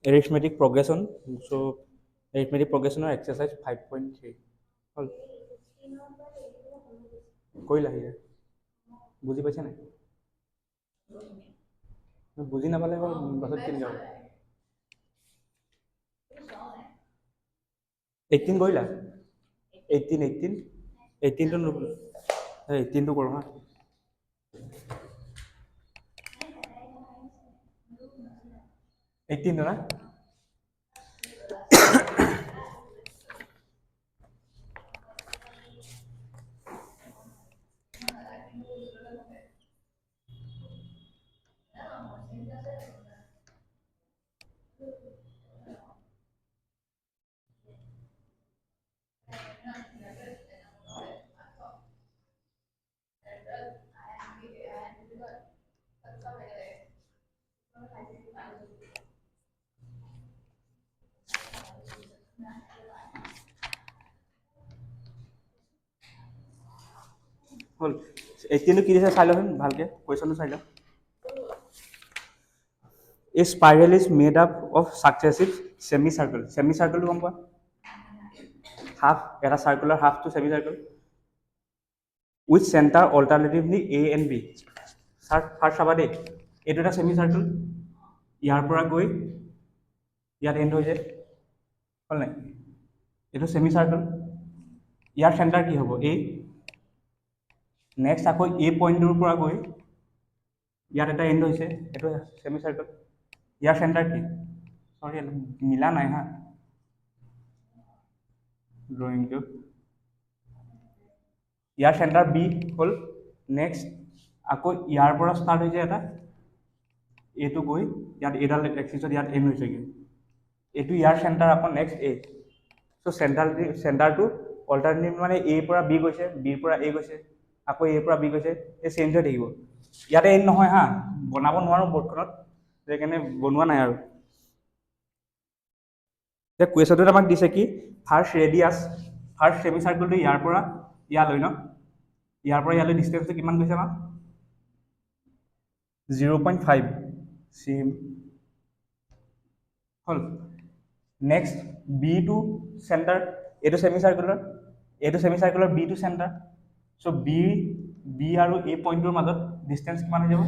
Arithmetic progression চ' arithmetic প্ৰগ্ৰেশ্যনৰ exercise 5.3 হ'ল কৰিলা সিয়ে বুজি পাইছা নাই বুজি নাপালে আকৌ পাছত কেনেকৈ হ'ব 18 কৰিলা 18টো 18টো কৰোঁ হা 18টো না হ'ল 18টো কি দিছে চাই লওঁচোন ভালকৈ কুৱেশ্যনটো চাই লওঁ A spiral is made up of successive semicircle. Semicircle গম পোৱা? Half, এটা circular half to semicircle. With center alternatively A and B. First চাবা দেই এইটো এটা semicircle ইয়াৰ পৰা গৈ ইয়াত এণ্ড হৈ যায় হ'ল নাই এইটো semicircle ইয়াৰ চেণ্টাৰ কি হ'ব A নেক্সট আকৌ A পইণ্টটোৰ পৰা গৈ ইয়াত এটা এণ্ড হৈছে এইটো semicircle ইয়াৰ চেণ্টাৰ কি সৰি মিলা নাই হা ড্ৰয়িংটো ইয়াৰ চেণ্টাৰ বি হ'ল নেক্সট আকৌ ইয়াৰ পৰা ষ্টাৰ্ট হৈছে এটা এটো গৈ ইয়াত এডাল এক্সিছত ইয়াত এণ্ড হৈছেগৈ এইটো ইয়াৰ চেণ্টাৰ আকৌ নেক্সট এ চ' চেণ্টাৰটো অল্টাৰনেটিভ মানে এৰ পৰা বি গৈছে বিৰ পৰা এ গৈছে আকৌ এৰ পৰা বি গৈছে এই চেঞ্জ হৈ থাকিব ইয়াতে এণ্ড নহয় হা বনাব নোৱাৰোঁ বৰ্ডখনত সেইকাৰণে বনোৱা নাই আৰু এতিয়া কুৱেশ্যনটোত আমাক দিছে কি ফাৰ্ষ্ট ৰেডিয়াছ ফাৰ্ষ্ট ছেমি চাৰ্কলটো ইয়াৰ পৰা ইয়ালৈ ন ইয়াৰ পৰা ইয়ালৈ ডিষ্টেঞ্চটো কিমান গৈছে আমাক 0.5 চিম হ'ল নেক্সট বি টু চেণ্টাৰ এইটো semi circular B to centre চ' বি আৰু এ পইণ্টটোৰ মাজত ডিষ্টেঞ্চ কিমান হৈ যাব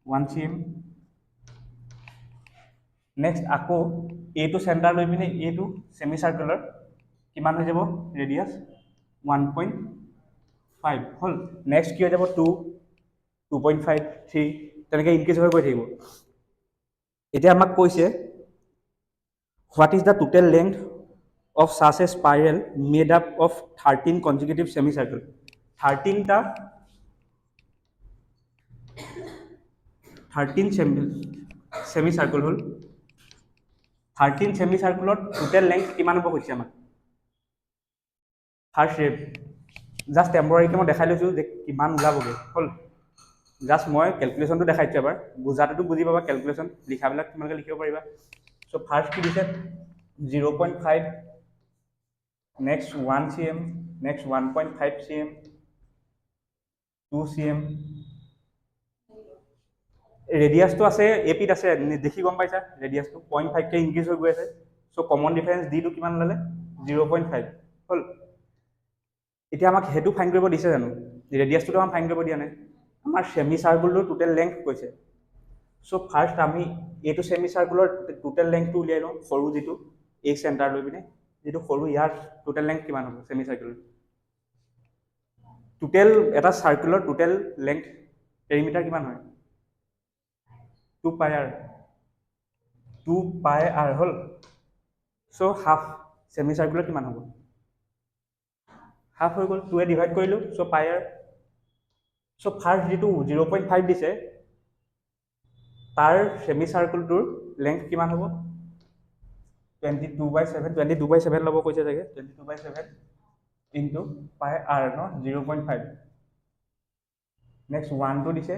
1 cm নেক্সট আকৌ এইটো চেণ্টাৰ লৈ পিনে এইটো ছেমি চাৰ্কুলাৰ কিমান হৈ যাব ৰেডিয়াছ 1.5 হ'ল নেক্সট কি হৈ যাব 2 2.5 3 তেনেকৈ ইনক্ৰিজ হৈ গৈ থাকিব এতিয়া আমাক কৈছে what is the total length of such a spiral made up of 13 consecutive semicircle 13টা 13 semicircle hall 13 semicircle total length কিমান হ'ব কৈছে আমাক ফাৰ্ষ্ট শেপ জাষ্ট টেম্পৰাৰীকৈ মই দেখাই লৈছোঁ যে কিমান ওলাবগৈ হ'ল জাষ্ট মই কেলকুলেশ্যনটো দেখাই দিছোঁ এবাৰ বুজাটোতো বুজি পাবা কেলকুলেশ্যন লিখাবিলাক তোমালোকে লিখিব পাৰিবা চ' ফাৰ্ষ্ট কি দিছে 0.5 next 1 cm next 1.5 cm 2 cm ৰেডিয়াছটো আছে এপিত আছে দেখি গম পাইছা ৰেডিয়াছটো 0.5 কে ইনক্ৰিজ হৈ গৈ আছে চ' কমন ডিফাৰেঞ্চ ডিটো কিমান ওলালে 0.5 হ'ল এতিয়া আমাক সেইটো ফাইন কৰিব দিছে জানো ৰেডিয়াছটোতো আমাক ফাইন কৰিব দিয়া নাই আমাৰ ছেমি চাৰ্কুলটোৰ টোটেল লেংথ কৈছে চ' ফাৰ্ষ্ট আমি এইটো ছেমি চাৰ্কুলৰ টোটেল লেংথটো উলিয়াই লওঁ সৰু যিটো এই চেণ্টাৰ লৈ পিনে যিটো সৰু ইয়াৰ টোটেল লেংথ কিমান হ'ব ছেমি চাৰ্কুলৰ টোটেল এটা চাৰ্কুলৰ টোটেল লেংথ পেৰিমিটাৰ কিমান হয় 2 পাই আৰ হ'ল চ' হাফ ছেমি চাৰ্কুলৰ কিমান হ'ব হাফ হৈ গ'ল 2 ডিভাইড কৰিলোঁ চ' পাই আৰ চ' ফাৰ্ষ্ট যিটো 0.5 দিছে তাৰ ছেমি চাৰ্কুলটোৰ লেংথ কিমান হ'ব 22/7 ল'ব কৈছে চাগে 22/7 ইনটু পাই আৰ ন 0.5 নেক্সট 1টো দিছে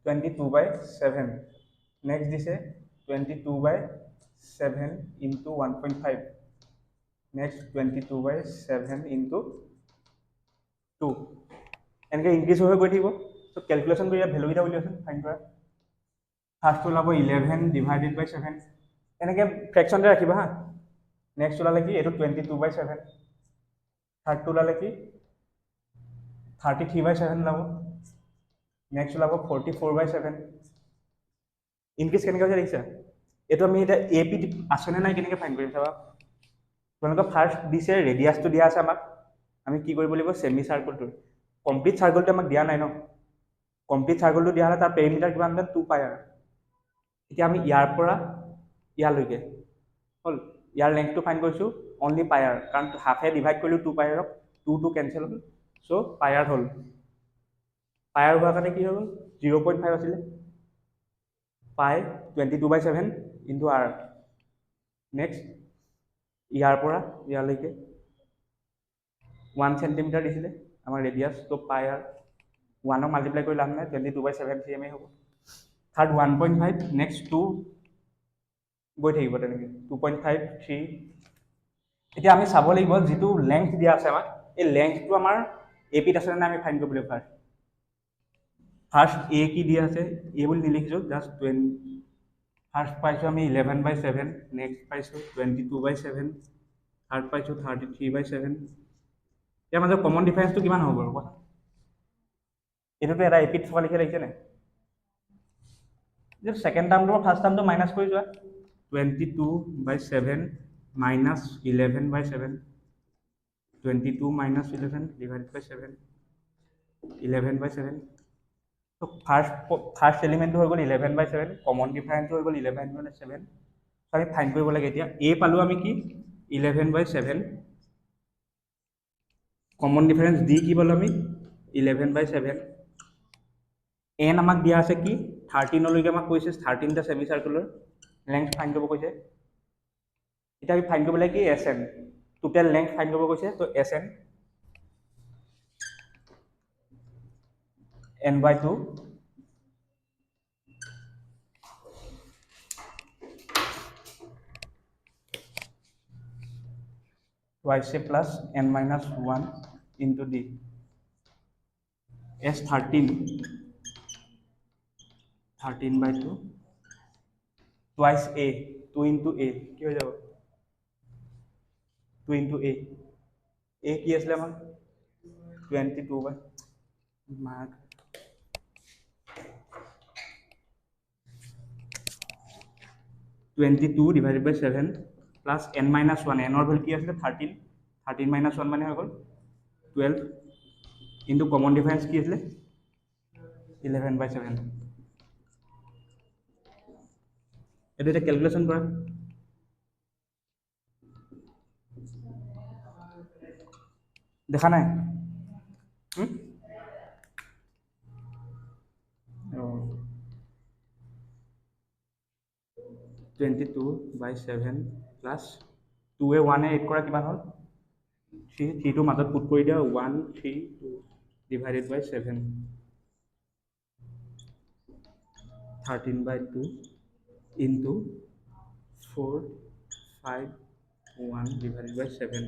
22/7 নেক্সট দিছে 22/7 ইনটু 1.5 নেক্সট 22/7 ইনটু 2 এনেকৈ ইনক্ৰিজ হৈ গৈ থাকিব চ' কেলকুলেশ্যন কৰি ইয়াত ভেলুকেইটা উলিয়াচোন ফাইন কৰা ফাৰ্ষ্টটো ওলাব 11 ডিভাইডেড বাই 7 এনেকৈ ফ্ৰেকশ্যনতে ৰাখিবা হা নেক্সট ওলালে কি এইটো 22/7 থাৰ্ডটো ওলালে কি 33/7 ওলাব নেক্সট ওলাব 44/7 ইনক্ৰিজ কেনেকৈ হৈছে দেখিছা এইটো আমি এতিয়া এ পি আছেনে নাই কেনেকৈ ফাইন কৰিম চাবা তোমালোকৰ ফাৰ্ষ্ট দিছে ৰেডিয়াছটো দিয়া আছে আমাক আমি কি কৰিব লাগিব ছেমি চাৰ্কলটো কমপ্লিট চাৰ্কলটো আমাক দিয়া নাই ন কমপ্লিট চাৰ্কলটো দিয়া হ'লে তাৰ পেৰিমিটাৰ কিমান হ'লে 2 পাই আৰু এতিয়া আমি ইয়াৰ পৰা ইয়ালৈকে হ'ল ইয়াৰ লেংথটো ফাইন কৰিছোঁ অনলি পায়াৰ কাৰণ হাফে ডিভাইড কৰিলোঁ 2 পায়াৰক 2 কেঞ্চেল হ'ল চ' পায়াৰ হ'ল পায়াৰ হোৱাৰ কাৰণে কি হৈ গ'ল 0.5 আছিলে পাই 22/7 ইনটু আৰ নেক্সট ইয়াৰ পৰা ইয়ালৈকে 1 চেণ্টিমিটাৰ দিছিলে আমাৰ ৰেডিয়াছ ত' পাই আৰ 1ক মাল্টিপ্লাই কৰি লাভ নাই 22/7 cm হ'ব থাৰ্ড 1.5 নেক্সট 2 গৈ থাকিব তেনেকৈ 2.5 3 এতিয়া আমি চাব লাগিব যিটো লেংথ দিয়া আছে আমাক এই লেংথটো আমাৰ এ পিত আছে নে আমি ফাইন কৰিব লাগিব ফাৰ্ষ্ট এ কি দিয়া আছে এ বুলি নিলিখিছোঁ জাষ্ট 20 ফাৰ্ষ্ট পাইছোঁ আমি 11/7 নেক্সট পাইছোঁ 22/7 থাৰ্ড পাইছোঁ 33/7 ইয়াৰ মাজত কমন ডিফাৰেঞ্চটো কিমান হ'ব বাৰু কোৱা এইটোতো এটা এপিত থকা লিখা লাগিছে নাই যে ছেকেণ্ড টাৰ্মটো ফাৰ্ষ্ট টাৰ্মটো মাইনাছ কৰি যোৱা 22/7 minus 11/7 22 minus 11 divided by 7 11/7 তো ফাৰ্ষ্ট এলিমেণ্টটো হৈ গ'ল 11/7 কমন ডিফাৰেঞ্চটো হৈ গ'ল 11/7 তো আমি ফাইন কৰিব লাগে এতিয়া এ পালোঁ আমি কি 11/7 কমন ডিফাৰেঞ্চ ডি কি পালোঁ আমি 11/7 এন আমাক দিয়া আছে কি 13লৈকে আমাক কৈছে 13টা ছেমি চাৰ্কুলৰ লেংথ ফাইন কৰিব কৈছে এতিয়া আমি ফাইন কৰিব লাগে কি S N total length fine কৰিব কৈছে তো S N n/2 twice a plus n-1 into d s 13/2 twice a 2 into a কি হৈ যাব 2 into a কি আছিলে আমাৰ 22 mark 22 divided by 7 plus n-1 এনৰ ভেলু কি আছিলে 13 - 1 মানে হৈ গ'ল 12 ইনটু কমন ডিফাৰেঞ্চ কি আছিলে 11/7 এইটো এতিয়া কেলকুলেশ্যন কৰা দেখা নাই 22/7 প্লাছ 2 1 8 কৰা কিমান হ'ল 3 টো মাজত পুট কৰি দিয়া 1 3 2 divided by 7 13/2 into 4 5 1 divided by 7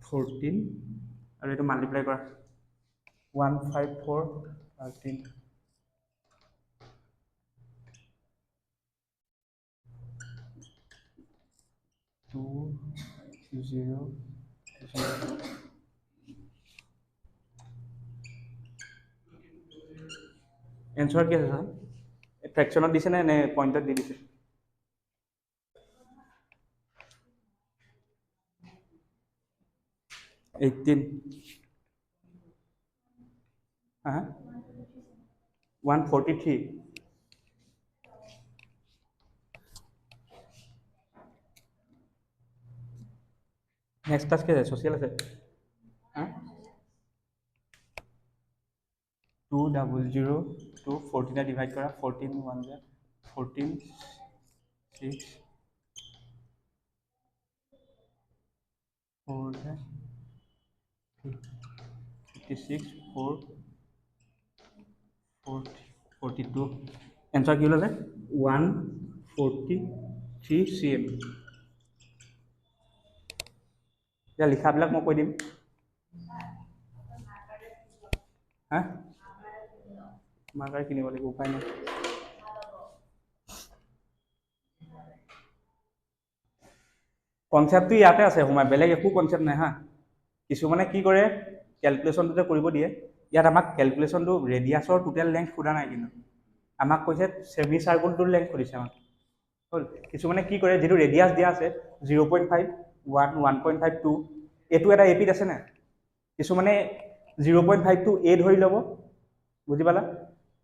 14 আৰু এইটো মাল্টিপ্লাই কৰা 154 13 2 0 0 এনচাৰ কি আছে ছাৰ ফ্ৰেকশ্যনত দিছে নে পইণ্টত দি দিছে এইটিন 143 নেক্সট ক্লাছ কি আছে ছ'চিয়েল আছে 200 to 14 ডিভাইড কৰা 14 1 14 6 4 56 4 42 এনচাৰ কি ওলালে 143 cm এতিয়া লিখাবিলাক মই কৈ দিম হা মাৰ্কাৰ কিনিব লাগিব, উপায় নাই। কনচেপ্টটো ইয়াতে আছে সোমাই, বেলেগ একো কনচেপ্ট নাই হা। কিছুমানে কি কৰে, কেলকুলেশ্যনটোতে কৰিব দিয়ে। ইয়াত আমাক কেলকুলেশ্যনটো ৰেডিয়াছৰ টোটেল লেংথ সোধা নাই, কিন্তু আমাক কৈছে ছেমি চাৰ্কুলটোৰ লেংথ সুধিছে আমাক। হ'ল। কিছুমানে কি কৰে, যিটো ৰেডিয়াছ দিয়া আছে 0.5, 1, 1.5, 2, এইটো এটা এপিত আছে নাই। কিছুমানে 0.5 এ ধৰি ল'ব, বুজি পালা।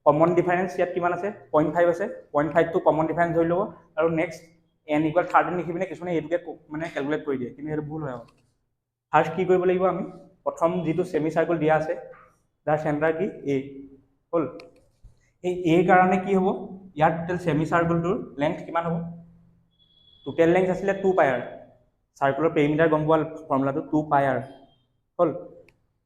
কমন ডিফাৰেঞ্চ ইয়াত কিমান আছে, 0.5 আছে, 0.5 কমন ডিফাৰেঞ্চ ধৰি ল'ব, আৰু নেক্সট n = 13 লিখি পিনে কিছুমানে এইটোকে মানে কেলকুলেট কৰি দিয়ে, কিন্তু সেইটো ভুল হয়। ফাৰ্ষ্ট কি কৰিব লাগিব আমি, প্ৰথম যিটো ছেমি চাৰ্কুল দিয়া আছে তাৰ চেণ্টাৰ কি এ হ'ল। এই এৰ কাৰণে কি হ'ব, ইয়াৰ টোটেল ছেমি চাৰ্কুলটোৰ লেংথ কিমান হ'ব, টোটেল লেংথ আছিলে 2πr, চাৰ্কুলৰ পেৰিমিটাৰ গম পোৱা ফৰ্মুলাটো 2πr হ'ল।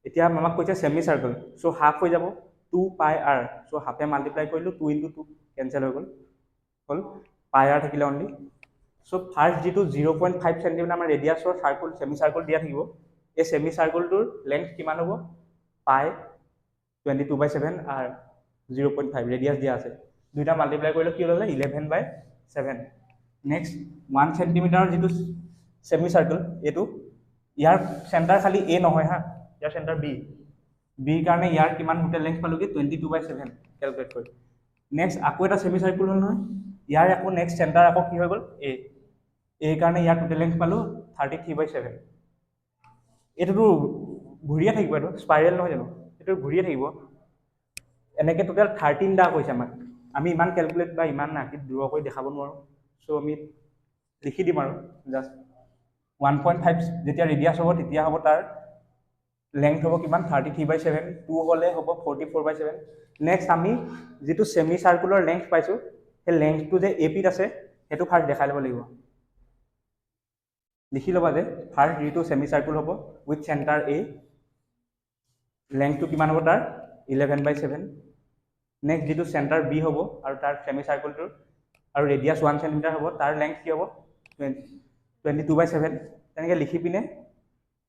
এতিয়া আমাক কৈছে ছেমি চাৰ্কুল, চ' হাফ হৈ যাব 2πr, চ' হাফে মাল্টিপ্লাই কৰিলোঁ, 2 × 2 কেঞ্চেল হৈ গ'ল, হ'ল πr থাকিলে অনলি। চ' ফাৰ্ষ্ট যিটো 0.5 চেণ্টিমিটাৰ আমাৰ ৰেডিয়াছৰ চাৰ্কুল ছেমি চাৰ্কুল দিয়া থাকিব, এই ছেমি চাৰ্কুলটোৰ লেংথ কিমান হ'ব, পাই 22/7 আৰ 0.5 ৰেডিয়াছ দিয়া আছে, দুইটা মাল্টিপ্লাই কৰিলে কি ওলালে 11/7। নেক্সট 1 চেণ্টিমিটাৰৰ যিটো ছেমি চাৰ্কুল, এইটো ইয়াৰ চেণ্টাৰ খালি এ নহয় হা, ইয়াৰ চেণ্টাৰ বি, বিৰ কাৰণে ইয়াৰ কিমান টোটেল লেংথ পালোগৈ 22/7 কেলকুলেট কৰি। নেক্সট আকৌ এটা ছেমি চাৰ্কুল হ'ল নহয়, ইয়াৰ আকৌ নেক্সট চেণ্টাৰ আকৌ কি হৈ গ'ল এ, এই কাৰণে ইয়াৰ টোটেল লেংথ পালোঁ 33/7। এইটোতো ঘূৰিয়ে থাকিব, এইটো স্পাইৰেল নহয় জানো, এইটো ঘূৰিয়ে থাকিব। এনেকৈ টোটেল 13টা কৈছে আমাক। আমি ইমান কেলকুলেট বা ইমান আঁকি দূৰ কৰি দেখাব নোৱাৰোঁ, চ' আমি লিখি দিম আৰু জাষ্ট 1.5 যেতিয়া ৰেডিয়াছ হ'ব তেতিয়া হ'ব তাৰ লেংথ হ'ব কিমান 33/7, 2 হ'লে হ'ব 44/7। নেক্সট আমি যিটো ছেমি চাৰ্কুলৰ লেংথ পাইছোঁ, সেই লেংথটো যে এ পিত আছে সেইটো ফাৰ্ষ্ট দেখাই ল'ব লাগিব। লিখি ল'বা যে ফাৰ্ষ্ট যিটো ছেমি চাৰ্কুল হ'ব উইথ চেণ্টাৰ এ, লেংথটো কিমান হ'ব তাৰ 11/7। নেক্সট যিটো চেণ্টাৰ বি হ'ব আৰু তাৰ ছেমি চাৰ্কুলটোৰ আৰু ৰেডিয়াছ 1 চেণ্টিমিটাৰ হ'ব, তাৰ লেংথ কি হ'ব 22/7। তেনেকৈ লিখি পিনে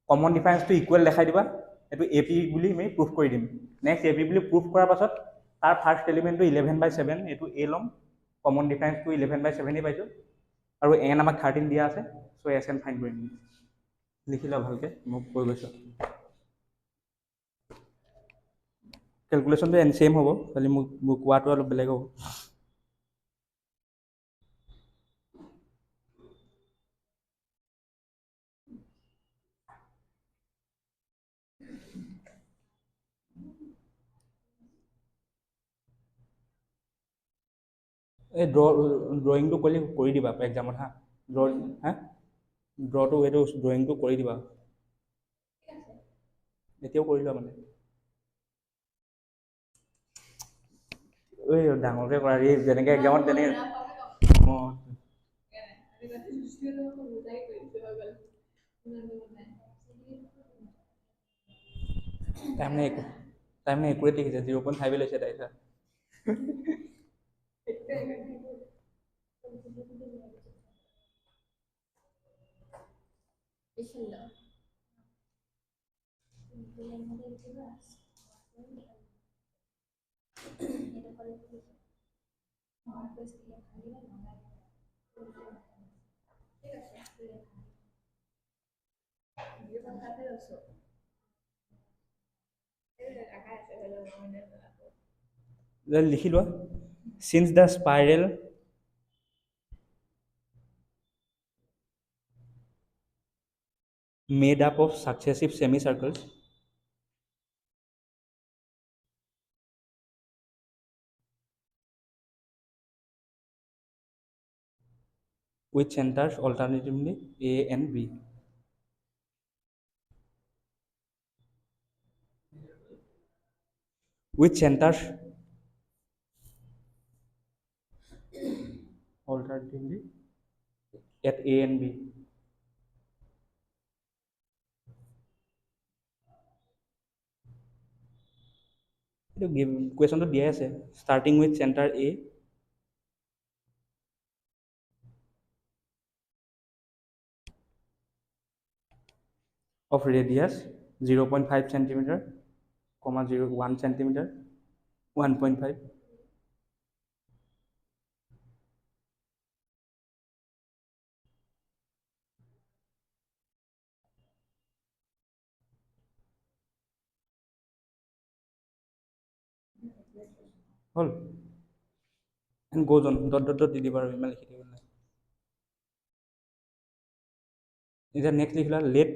কমন ডিফাৰেঞ্চটো ইকুৱেল দেখাই দিবা, এইটো এ পি বুলি আমি প্ৰুফ কৰি দিম। নেক্সট এ পি বুলি প্ৰুফ কৰাৰ পাছত তাৰ ফাৰ্ষ্ট এলিমেণ্টটো 11/7, এইটো এ ল'ম, কমন ডিফাৰেঞ্চটো 11/7 পাইছোঁ, আৰু এন আমাক 13 দিয়া আছে, চ' এছ এন ফাইন কৰিম। লিখি লওঁ ভালকৈ, মোক কৈ গৈছোঁ। কেলকুলেশ্যনটো ছেম হ'ব, খালি মোক কোৱাটো অলপ বেলেগ হ'ব। এই ড্ৰয়িংটো কৰি দিবা এক্সামত হা, ড্ৰটো এইটো ড্ৰয়িংটো কৰি দিবা, এতিয়াও কৰি লোৱা মানে। এই ডাঙৰকৈ কৰা, এই যেনেকৈ এক্সামত তেনেকৈ অঁ টাইম নাই একুৰেট লিখিছে, 0.5 লৈছে তাই চা। লিখি লোৱা, since the spiral made up of successive semicircles with centers alternatively A and B. With centers alternatively at A and B. এইটো কুৱেশ্যনটো দিয়াই আছে, starting with center A of radius 0.5 centimeter, 1 centimeter 1.5 হ'ল এণ্ড goes on ডট দি দিবা আৰু ইমান লিখি থাকিব নাই এতিয়া নেক্সট লিখিলা লেট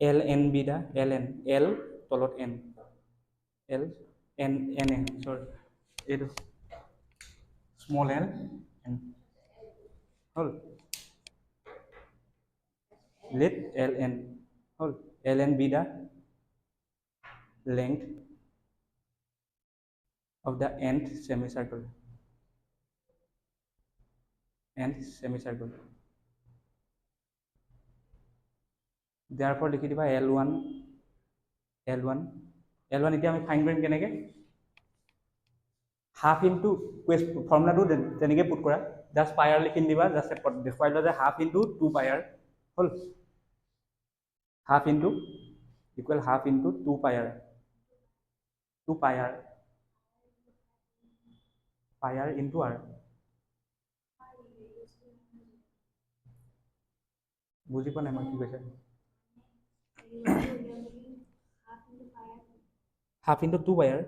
এল এন বি দা এল এন এল তলত N L N N A চৰি এইটো স্মল এল এন হ'ল let ln হ'ল ln be the length of the nth semicircle therefore লিখি দিবা l1 এতিয়া আমি ফাইন কৰিম কেনেকৈ হাফ ইনটু ফৰ্মুলাটো তেনেকৈ পুট কৰা জাষ্ট পায়াৰ লিখি দিবা জাষ্ট দেখুৱাই দিলা যে হাফ ইনটু 2 পায়াৰ হ'ল half into equal half into 2 power power into R বুজি পোৱা নাই মই কি কৈছে হাফ ইনটু 2 পায়াৰ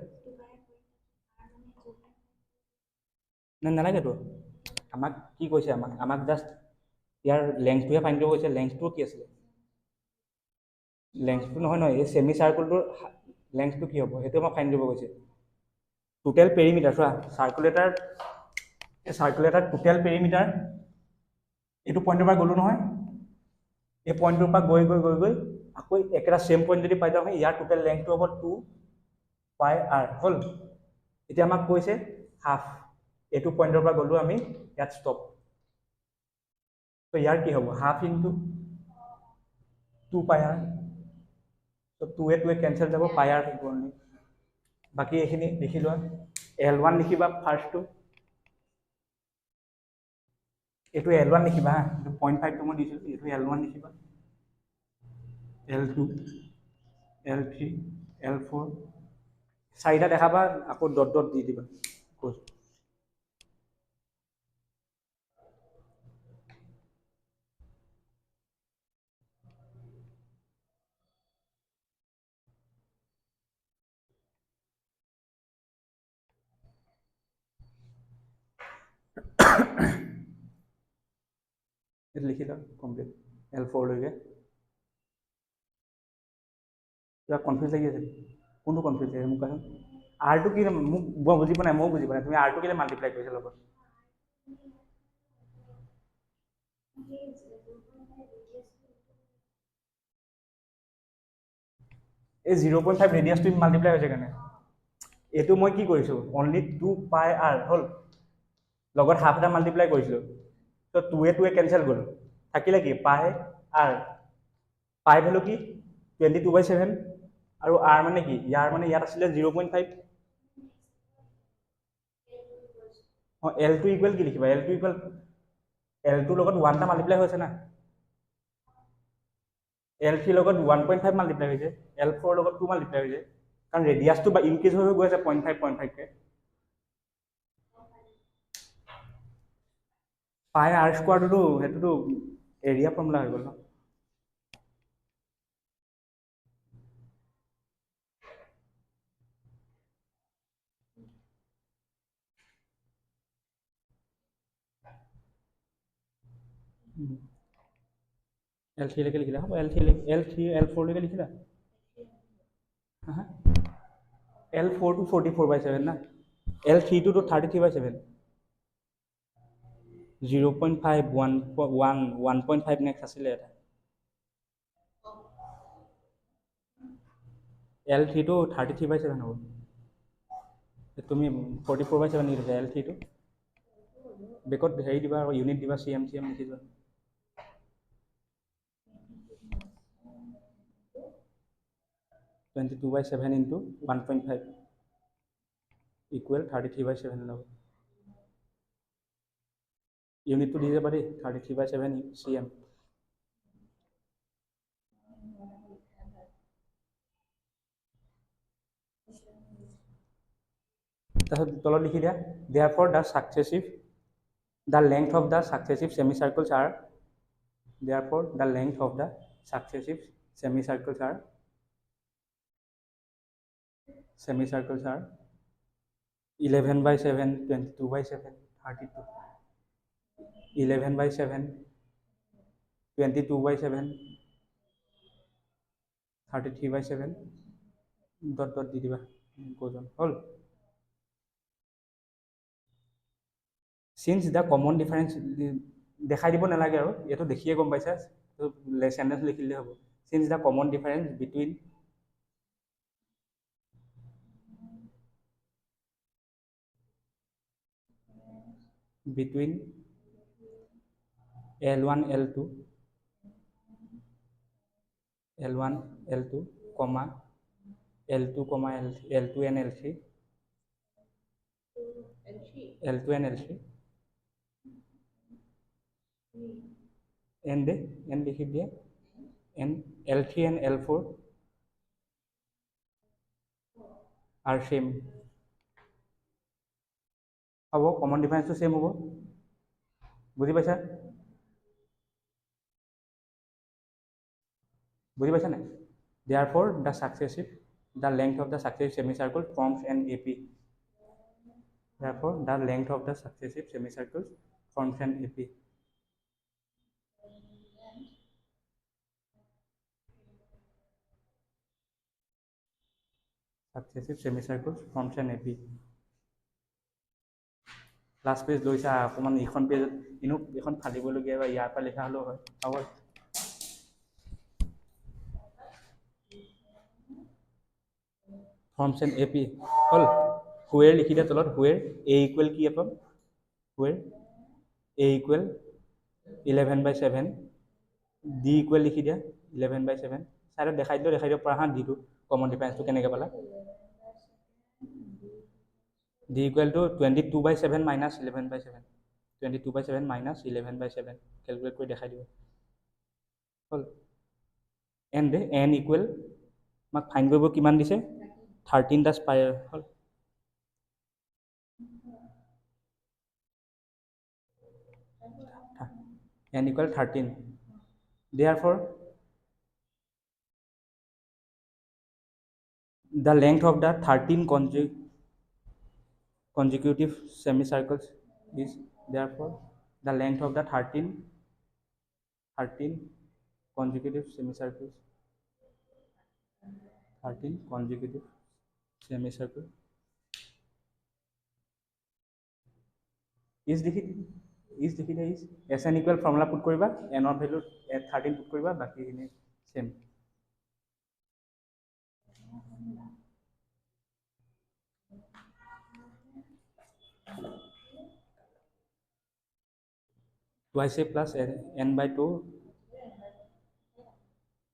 নালাগেতো আমাক কি কৈছে আমাক জাষ্ট ইয়াৰ লেংথটোহে ফাইন কৰিব কৈছে লেংথটো কি আছিলে লেংথটো নহয় এই চেমি চাৰ্কুলটোৰ লেংথটো কি হ'ব সেইটো আমাক ফাইন কৰিব কৈছে টোটেল পেৰিমিটাৰ চোৱা চাৰ্কুলেটাৰ টোটেল পেৰিমিটাৰ এইটো পইণ্টৰ পৰা গ'লোঁ নহয় এই পইণ্টটোৰ পৰা গৈ আকৌ একেটা চেম পইণ্ট যদি পাই যাওঁ ইয়াৰ টোটেল লেংথটো হ'ব 2 পাই আৰ হ'ল এতিয়া আমাক কৈছে হাফ এইটো পইণ্টৰ পৰা গ'লোঁ আমি ইয়াত ষ্টপ তো ইয়াৰ কি হ'ব হাফ ইনটু 2 পাই আৰ তো 2 কেঞ্চেল যাব পাই আৰ থাকিব অনলি বাকী এইখিনি লিখি লোৱা L1 লিখিবা ফাৰ্ষ্টটো এইটো L1 লিখিবা হা এইটো 0.5 টো মই দিছিলোঁ এইটো L1 লিখিবা L2 L3 L4 চাৰিটা দেখাবা আকৌ ডট দি দিবা এইটো লিখি লওক কমপ্লিট L4 লৈকে কিবা কনফিউজ লাগি আছে কোনটো কনফিউজ লাগে মোক কোৱাচোন আৰটো কি মোক মই বুজি পোৱা নাই ময়ো বুজি পোৱা নাই তুমি আৰটো কেলৈ মাল্টিপ্লাই কৰিছা লগত এই 0.5 ৰেডিয়াছটো মাল্টিপ্লাই হৈছে কাৰণে এইটো মই কি কৰিছোঁ অনলি 2 পাই আৰ হ'ল লগত হাফ এটা মাল্টিপ্লাই কৰিছিলোঁ তো 2 কেঞ্চেল গ'ল থাকিলে কি পাই আৰ পাই ভেলু কি 22/7 আৰু আৰ মানে কি ইয়াৰ মানে ইয়াত আছিলে 0.5 অঁ L2 ইকুৱেল কি লিখিবা L2 ইকুৱেল L2 লগত 1 টা মাল্টিপ্লাই হৈছে না L3 লগত 1.5 মাল্টিপ্লাই হৈছে L4 লগত 2 মাল্টিপ্লাই হৈছে কাৰণ ৰেডিয়াছটো বা ইনক্ৰিজ হৈ গৈ আছে 0.5 কে পাই আৰ স্কোৱাৰটোতো সেইটোতো এৰিয়া ফৰ্মুলা হৈ গ'ল ন L3 লৈকে লিখিলা হ'ব L3 L4 লৈকে লিখিলা L4 to 44/7 না L3 to 33/7 0.5 1.5 নেক্সট আছিলে এটা L3 to 33/7 হ'ব তুমি 44/7 লিখিছা L3 to বেকত হেৰি দিবা আৰু ইউনিট দিবা CM লিখি যোৱা (22/7 into 1.5 equal 33/7 হ'ব ইউনিটটো দি যাবা দেই 33/7 CM তাৰপিছত তলত লিখি দিয়া therefore the length of the successive semicircles are therefore the length of the successive semicircles are 11 by 7, 22 by 7, 32, 11 by 7, 22 by 7, 33 by 7, dot dot দি দিবা goes on হ'ল since the common difference দেখাই দিব নালাগে আৰু এইটো দেখিয়ে গম পাইছা সেন্টেন্স লিখিলে হ'ব since the common difference between L1 L2 L1 L2 comma L2 comma L2 and L3 L2 and L3 and লিখি দিয়ে and L3 and L4 are same হ'ব common difference to same হ'ব বুজি পাইছা নাই therefore the length of the successive semicircle forms an AP therefore the length of the successive semicircles forms an AP successive semicircles forms an AP last page লৈছা অকমান এইখন পেজত ইনো এখন ফালিবলগীয়া বা ইয়াৰ পৰা লিখা হলেও হয় হ'ব forms an AP hall where লিখি দিয়া তলত where A equal কি পাম where A equal 11 by 7 D equal লিখি দিয়া 11 by 7 সাইডত দেখাই দিও পৰা হা D টো কমন ডিফাৰেন্সটো কেনেকৈ পালা D equal to 22 by 7 minus 11 by 7 22 by 7 minus 11 by 7 calculate কৰি দেখাই দিও হল and n equal মাক ফাইন কৰিব কিমান দিছে 13 টা স্পাইৰ হল n equal 13 therefore the length of the 13 consecutive semicircles is therefore the length of the 13 consecutive semicircles 13 consecutive semicircle is লিখি দিয়া is sn equal formula put কৰিবা n ৰ value 13 put কৰিবা বাকিখিনি same twice a plus n by 2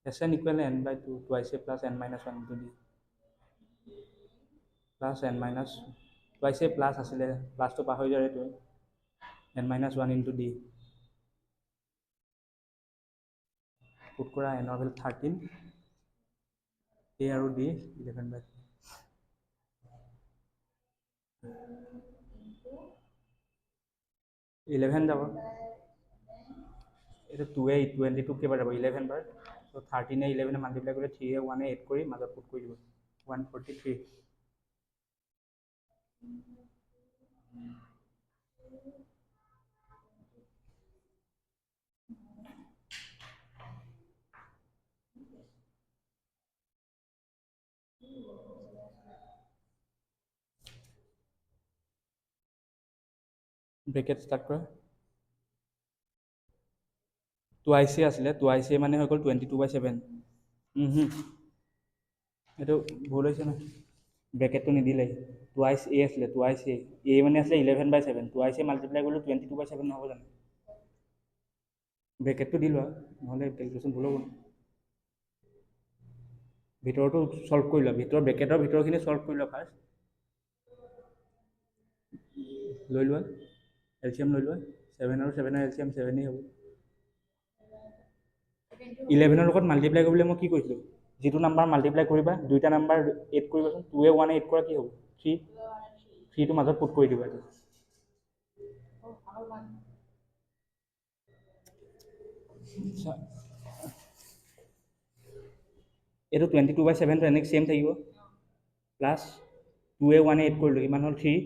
sn equal n by 2 twice a plus n minus 1 into d plus n minus twice a plus আসলে plus to পাহৰি যায় এইটো n minus 1 into d put কৰা n ৰ value 13 a আৰু d 11 by 3 11 যাব এটা 2 a 22 কেবাৰ যাব 11 বাৰ so 13 এ 11 এ মাল্টিপ্লাই কৰি 3 এ 1 এ 8 কৰি মাজত পুট কৰি দিব 143 ব্ৰেকেট ষ্টাৰ্ট কৰা twice a আছিলে twice a মানে হৈ গ'ল 22 by 7 এইটো ভুল হৈছে না ব্ৰেকেটটো নিদিলে twice a আছিলে twice a মানে আছিলে 11 by 7 twice a মাল্টিপ্লাই কৰিলে 22 by 7 নহ'ব জানো ব্ৰেকেটটো দি লোৱা নহ'লে ক্যালকুলেশন ভুল হ'ব ভিতৰটো সলভ কৰি লোৱা ভিতৰ ব্ৰেকেটৰ ভিতৰখিনি সলভ কৰি লোৱা ফাৰ্ষ্ট লৈ লোৱা এলচিএম লৈ লোৱা 7 আৰু 7 ৰ এলচিএম 7 এই হ'ব 11 ৰ লগত মাল্টিপ্লাই কৰিবলৈ মই কি কৈছিলোঁ যিটো নাম্বাৰ মাল্টিপ্লাই কৰিবা দুইটা নাম্বাৰ 8 কৰিবাচোন 2 এ 1 এ 8 কৰা কি হ'ব 3 3টো মাজত পুট কৰি দিবা। আচ্ছা, এইটো 22/7 এনেকৈ চেম থাকিব প্লাছ 2 1 8 কৰিলোঁ, কিমান হ'ল 3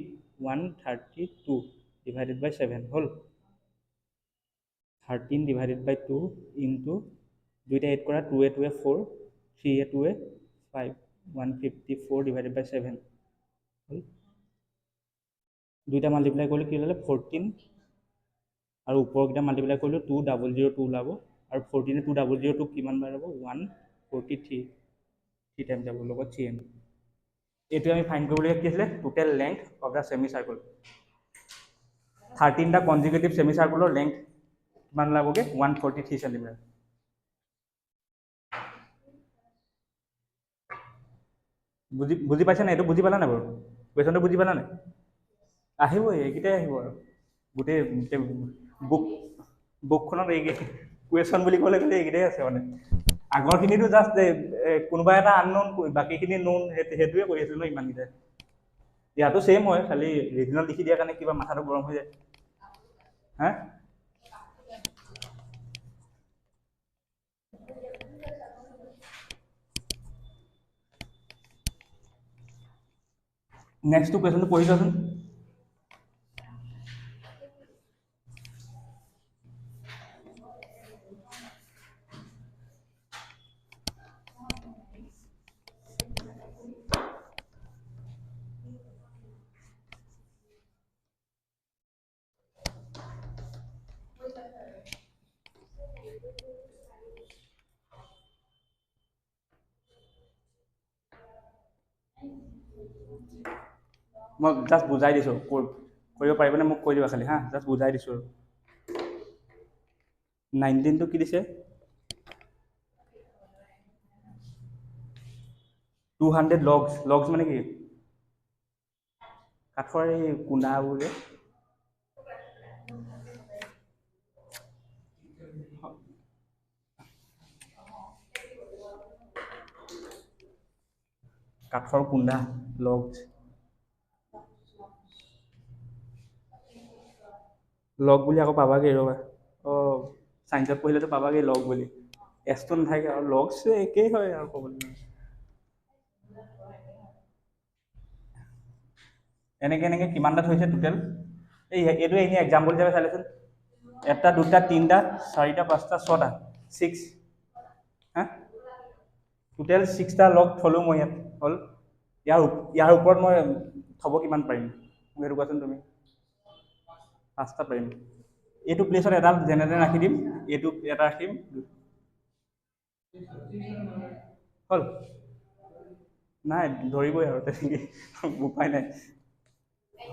132 ডিভাইডেড বাই 7 হ'ল 13 ডিভাইডেড বাই 2 ইনটু দুইটা 8 কৰা 2 2 4 3 2 5 154 ডিভাইডেড বাই 7 হ'ল। দুইটা মাল্টিপ্লাই কৰিলে কি ওলালে 14 আৰু ওপৰকেইটা মাল্টিপ্লাই কৰিলোঁ 2002 ওলাব আৰু 14 2002 কিমান বাৰ হ'ব 143 3 টাইম যাব লগত 3n। এইটো আমি ফাইণ্ড কৰিবলগীয়া কি আছিলে total length of the semi circle. 13টা কনজিকিউটিভ ছেমি চাৰ্কলৰ লেংথ কিমান ওলাবগৈ 143 চেণ্টিমিটাৰ। বুজি পাইছা নাই? এইটো বুজি পালা নাই বাৰু? কুৱেশ্যনটো বুজি পালা নাই? আহিবই, এইকেইটাই আহিব আৰু গোটেই বুকখনত এইকেইটাই কুৱেশ্যন বুলি ক'লে এইকেইটাই আছে মানে। আগৰখিনিতো জাষ্ট কোনোবা এটা আননোন, বাকীখিনি নোন, সেইটোৱে কৰি আছিলোঁ ন ইমানকেইটাই। ইয়াতো ছেইম হয়, খালি ৰিজনেল লিখি দিয়াৰ কাৰণে কিবা মাথাটো গৰম হৈ যায়। হা নেক্সটটো কুৱেশ্যনটো পঢ়ি যোৱাচোন। মই জাষ্ট বুজাই দিছোঁ, কৰিব পাৰিবনে মোক কৈ দিবা খালি হা, জাষ্ট বুজাই দিছোঁ আৰু। 19টো কি দিছে 200 লগছ মানে কি কাঠৰ এই কুন্দাবোৰ যে কাঠৰ কুন্দা লগছ লগ বুলি আকৌ পাবাগৈ ৰ'বা। অঁ চাইন্সত পঢ়িলেতো পাবাগৈ লগ বুলি, এছটো নাথাকে আৰু লগছ একেই হয় আৰু ক'বলৈ। এনেকৈ কিমানটা থৈছে টোটেল, এইটো এনেই এক্সাম্পল হিচাপে চাই লৈচোন। 1 2 3 4 5 6টা 6 হা টোটেল 6টা লগ থলোঁ মই ইয়াত হ'ল। ইয়াৰ ওপৰত মই থ'ব কিমান পাৰিম মোক সেইটো কোৱাচোন তুমি? 5টা পাৰিম। এইটো প্লেচত এডাল যেনে তেনে ৰাখি দিম, এইটো এটা ৰাখিম, হ'ল। নাই ধৰিবই আৰু তেনেকৈ উপায় নাই,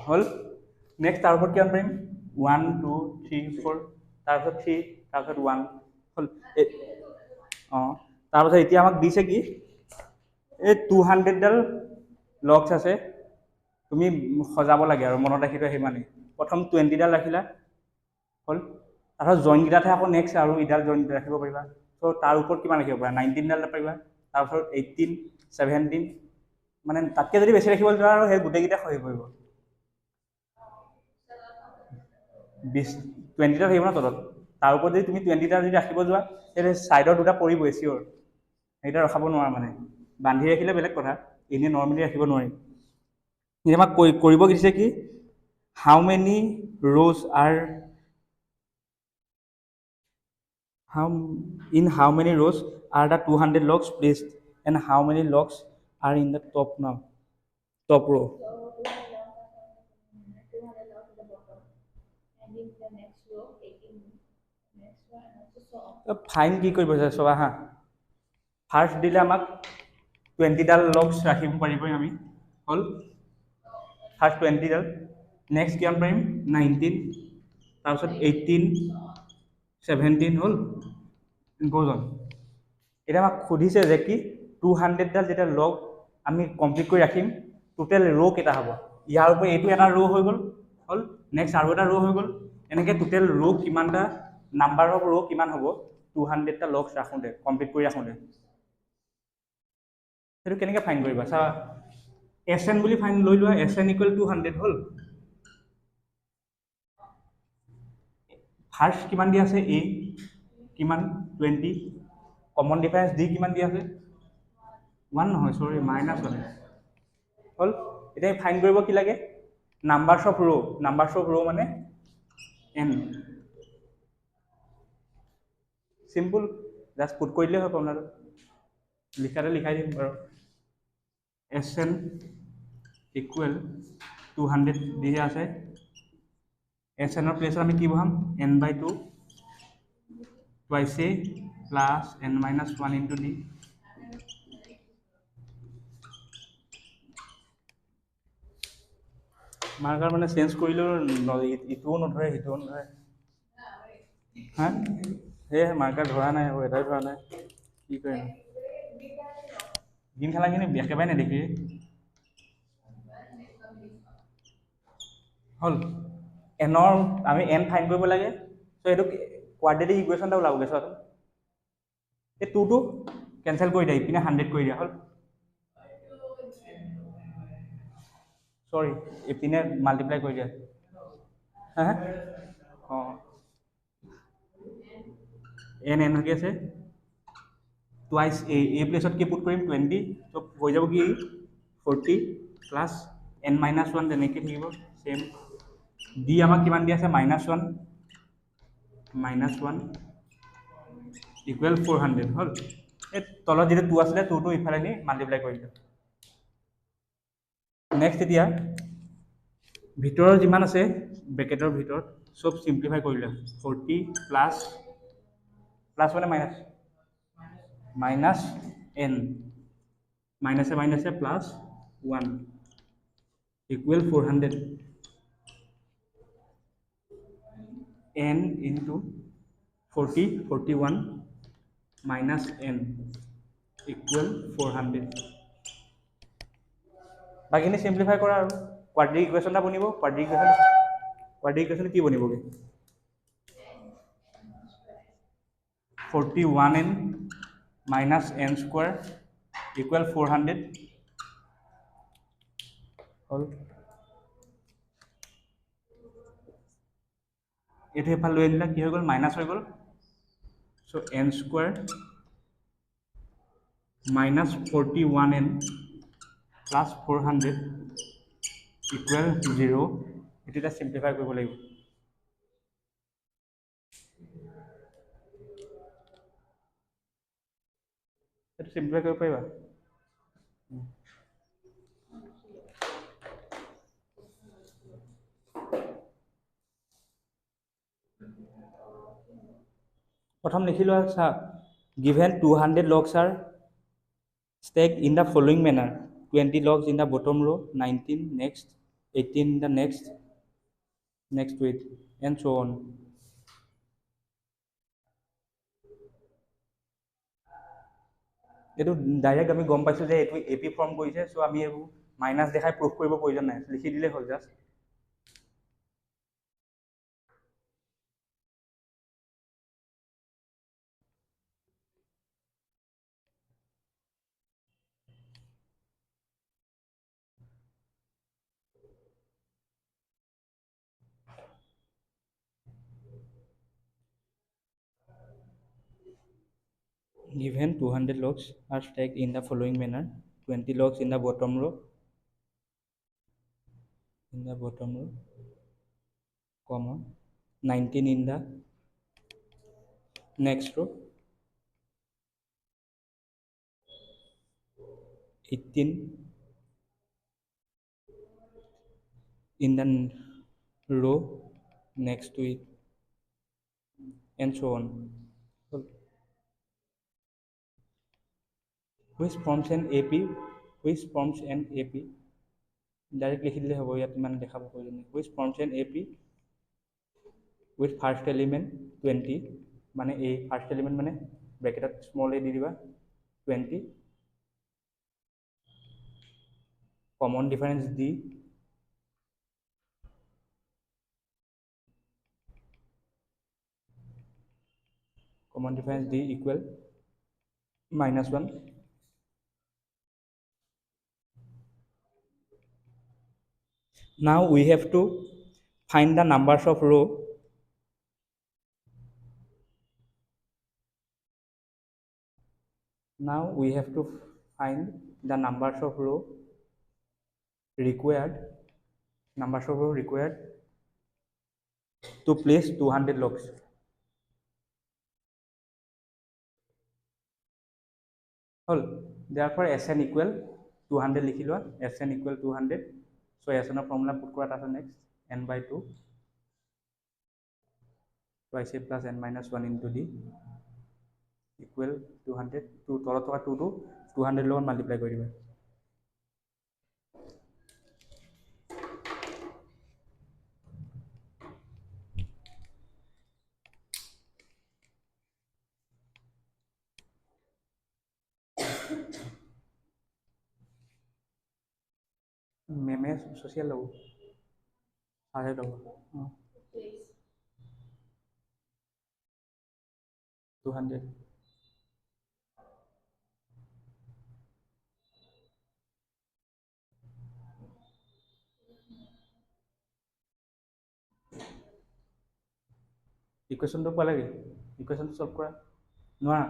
হ'ল। নেক্সট তাৰ ওপৰত কিমান পাৰিম 1 2 3 4 তাৰপিছত 3 তাৰপিছত 1 হ'ল। অঁ তাৰপিছত এতিয়া আমাক দিছে কি এই 200ডাল লগছ আছে, তুমি সজাব লাগে আৰু মনত ৰাখি থোৱা সিমানেই। প্ৰথম 20ডাল ৰাখিলা হ'ল, তাৰপিছত জইনকেইটাতহে আকৌ নেক্সট আৰু ইডাল জইন ৰাখিব পাৰিবা। ত' তাৰ ওপৰত কিমান ৰাখিব পাৰা 19ডাল পাৰিবা, তাৰপিছত 18 17 মানে তাতকৈ যদি বেছি ৰাখিব যোৱা আৰু সেই গোটেইকেইটা খহি পৰিব। 20টা থাকিব ন তলত, তাৰ ওপৰত যদি তুমি 20টা যদি ৰাখিব যোৱা তেতিয়া ছাইডৰ দুটা পৰিবই চিয়'ৰ, সেইকেইটা ৰখাব নোৱাৰা মানে। বান্ধি ৰাখিলে বেলেগ কথা, এনেই নৰ্মেলি ৰাখিব নোৱাৰি। এতিয়া আমাক কৰিব দিছে কি how many rows are how many rows are the 200 logs placed and how many logs are in the top row? Fine কি কৰিব চবা হা, ফাৰ্ষ্ট দিলে আমাক 20ডাল লগছ ৰাখিব পাৰিবই আমি, হ'ল। ফাৰ্ষ্ট 20ডাল, নেক্সট কিমান পাৰিম 19, তাৰপিছত 18 17 হ'ল গ'জন। এতিয়া আমাক সুধিছে যে কি 200ডাল যেতিয়া লগ আমি কমপ্লিট কৰি ৰাখিম টোটেল ৰ' কেইটা হ'ব। ইয়াৰ উপৰি এইটো এটা ৰ' হৈ গ'ল, হ'ল। নেক্সট আৰু এটা ৰ' হৈ গ'ল, এনেকৈ টোটেল ৰ' কিমানটা নাম্বাৰ অফ ৰ' কিমান হ'ব 200টা লগছ ৰাখোঁতে কমপ্লিট কৰি ৰাখোঁতে। সেইটো কেনেকৈ ফাইন কৰিবা চা, Sn বুলি ফাইন লৈ লোৱা Sn ইকুৱেল টু 100 হ'ল ফাৰ্ষ্ট কিমান দিয়া আছে a কিমান 20 কমন ডিফাৰেন্স d কিমান দিয়া আছে 1 নহয় সৰি -1 হ'ল এতিয়া ফাইন কৰিব কি লাগে নাম্বাৰছ অফ ৰ মানে n সিম্পল জাস্ট পুট কৰি দিলে হয় আপোনালোক লিখাতে লিখাই দিম বাৰু Sn ইকুৱেল 200 দিয়া আছে Sn ৰ প্লেছত আমি কি বহাম n/2 twice a plus n minus 1 into d marker মানে চেঞ্জ কৰিলেও ইটোও নধৰে সিটোও নধৰে হা সেয়ে মাৰ্কাৰ ধৰা নাই আৰু এটাই ধৰা নাই কি কৰিম দিন খেলাখিনি একেবাৰে নেদেখি হ'ল এনৰ আমি এন ফাইন কৰিব লাগে চ' এইটো কোৱাড্ৰেটিক ইকুৱেশ্যন এটা ওলাবগৈ চোৱাচোন এই টুটো কেঞ্চেল কৰি দিয়া ইপিনে 100 কৰি দিয়া হ'ল সৰি ইপিনে মাল্টিপ্লাই কৰি দিয়া হা অঁ এন হৈ আছে টুৱাইচ এ প্লেছত কি পুট কৰিম 20 ত' হৈ যাব কি 40 প্লাছ n মাইনাছ 1 তেনেকৈ থাকিব চেম ডি আমাক কিমান দি আছে -1 ইকুৱেল 400 হ'ল এই তলত যিটো 2 আছিলে 2টো ইফালে নি মাল্টিপ্লাই কৰি দিওঁ নেক্সট এতিয়া ভিতৰৰ যিমান আছে ব্ৰেকেটৰ ভিতৰত চব সিম্পলিফাই কৰিলে 40 প্লাছ মানে মাইনাছ n মাইনাছে plus 1 equal 400 n into 41 minus n equal 400 বাকিখিনি সিম্পলিফাই কৰা আৰু কোৱাড্ৰেটিক ইকুৱেশ্যন এটা বনিব কোৱাড্ৰেটিক ইকুৱেশ্যন কি বনিবগে 41n minus n square equal 400 হ'ল এইটো এফালে লৈ আনিলে কি হৈ গ'ল মাইনাছ হৈ গ'ল চ' n square minus 41n plus 400 equal 0 এইটো এটা সিম্পলিফাই কৰিব লাগিব এইটো সিম্পলিফাই কৰিব পাৰিবা প্ৰথম লিখি লোৱা চা given 200 logs are stacked in the following manner 20 logs in the bottom row 19 next 18 in the next to it and so on এইটো ডাইৰেক্ট আমি গম পাইছো যে এইটো এপি ফৰ্ম কৰিছে চ' আমি এইবোৰ মাইনাছ দেখাই প্ৰুফ কৰিব প্ৰয়োজন নাই লিখি দিলে হ'ল just given 200 logs are stacked in the following manner 20 logs in the bottom row comma 19 in the next row 18 in the row next to it and so on which forms an AP direct লিখি দিলে হ'ব ইয়াত ইমান দেখাব প্ৰয়োজন নাই which forms an AP with first element 20 মানে a first element মানে ব্ৰেকেটত স্মল a দি দিবা 20 common difference d equal -1 Now we have to find the numbers of row. Now we have to find the numbers of row required to place 200 logs. All. Therefore Sn equal 200 লিখি লোৱা, Sn equal 200. So Sn formula put কৰা আছে next n by 2 twice a plus n minus 1 into d equal 200. to তলত থকা 2 টো 200 লগত multiply কৰি দিবা. মেমে ছ'চিয়েল ল'ব, ছাৰে ল'ব. 200. ইকুৱেশ্যনটো পালেগৈ, ইকুৱেশ্যনটো সলভ কৰা নোৱাৰা.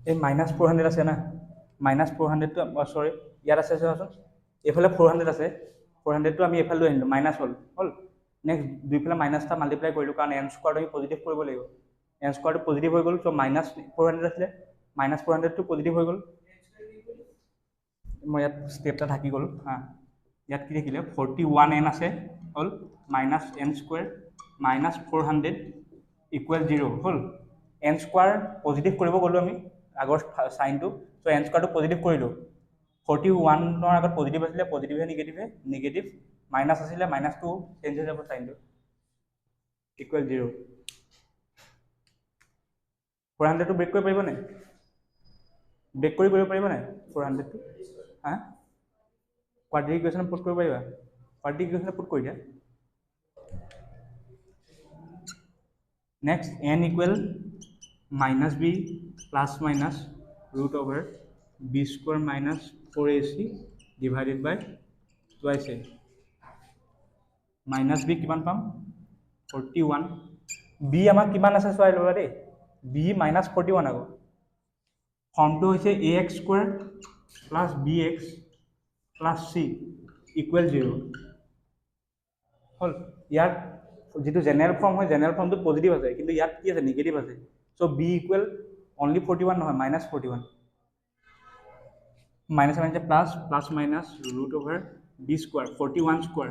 এই মাইনাছ 400 আছে না, মাইনাছ 400টো চৰি ইয়াত আছে চোৱাচোন, এইফালে 400 আছে, 400টো আমি এইফালে লৈ আনিলোঁ, মাইনাছ হ'ল নেক্সট দুইফালে মাইনাছ এটা মাল্টিপ্লাই কৰিলোঁ, কাৰণ এন স্কোৱাৰটো আমি পজিটিভ কৰিব লাগিব, এন স্কোৱাৰটো পজিটিভ হৈ গ'ল. চ' মাইনাছ 400 আছিলে, মাইনাছ 400টো পজিটিভ হৈ গ'ল. মই ইয়াত ষ্টেপ এটা থাকি গ'ল হা, ইয়াত কি থাকিলে 41n আছে হ'ল, minus N square minus 400 equal 0 হ'ল. এন স্কোৱাৰ পজিটিভ কৰিব গ'লোঁ আমি আগৰ চাইনটো, চ' এন স্কোৱাৰটো পজিটিভ কৰিলোঁ. 41ৰ আগত পজিটিভ আছিলে, পজিটিভে নিগেটিভ মাইনাছ আছিলে, মাইনাছটো চেঞ্জ হৈ যাব চাইনটো, ইকুৱেল 0. 400টো ব্ৰেক কৰিব পাৰিব নাই, ব্ৰেক কৰিব পাৰিব নাই 400টো হা, কোৱাড্ৰেটিক ইকুৱেশ্যন পুট কৰিব পাৰিবা, কোৱাড্ৰেটিক ইকুৱেশ্যন পুট কৰি দিয়া. Next n equal minus B plus minus root over B square minus 4ac divided by twice A. Minus B কিমান পাম 41, বি আমাক কিমান আছে চোৱাই ল'বা দেই, বি মাইনাছ 41 আকৌ, ফৰ্মটো হৈছে a x square plus b x plus c equal 0 হ'ল. ইয়াত যিটো জেনেৰেল ফৰ্ম হয়, জেনেৰেল ফৰ্মটো পজিটিভ আছে, কিন্তু ইয়াত কি আছে নিগেটিভ আছে. চ' বি ইকুৱেল অনলি 41 নহয়, minus 41, minus minus plus, plus minus root over B square 41 square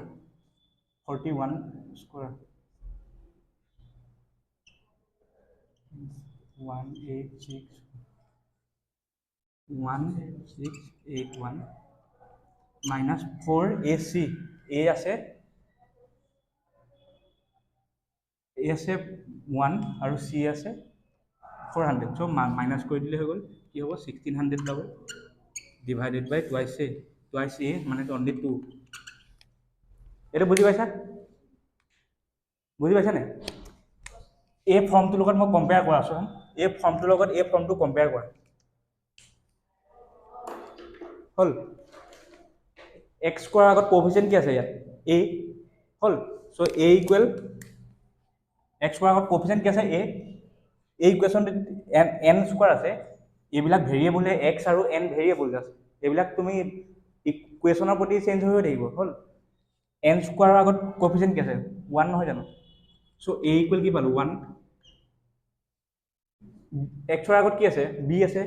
1681 minus 4ac, A আছে 1 আৰু চি আছে 400. চ' মাইনাছ কৰি দিলে হৈ গ'ল, কি হ'ব 1600 ল'ব ডিভাইডেড বাই টুৱাইছ এ মানে অনলি 2. এইটো বুজি পাইছা, বুজি পাইছা নাই? এই ফৰ্মটোৰ লগত মই কম্পেয়াৰ কৰা আছোঁ, এই ফৰ্মটোৰ লগত এই ফৰ্মটো কম্পেয়াৰ কৰা হ'ল. এক্স স্কোৱাৰ আগত কোএফিচিয়েণ্ট কি আছে ইয়াত এ হ'ল, চ' এ ইকুৱেল এক্স স্কোৱাৰ আগত কোএফিচিয়েণ্ট কি আছে এ, এই ইকুৱেশ্যনটো এন স্কোৱাৰ আছে, এইবিলাক ভেৰিয়েবল এক্স আৰু এন ভেৰিয়েবল আছে, এইবিলাক তুমি ইকুৱেশ্যনৰ প্ৰতি চেঞ্জ হৈ থাকিব হ'ল. এন স্কোৱাৰৰ আগত কোএফিচিয়েণ্ট কি আছে 1 নহয় জানো, চ' এ ইকুৱেল কি পালোঁ 1, এক্সৰ আগত কি আছে বি আছে,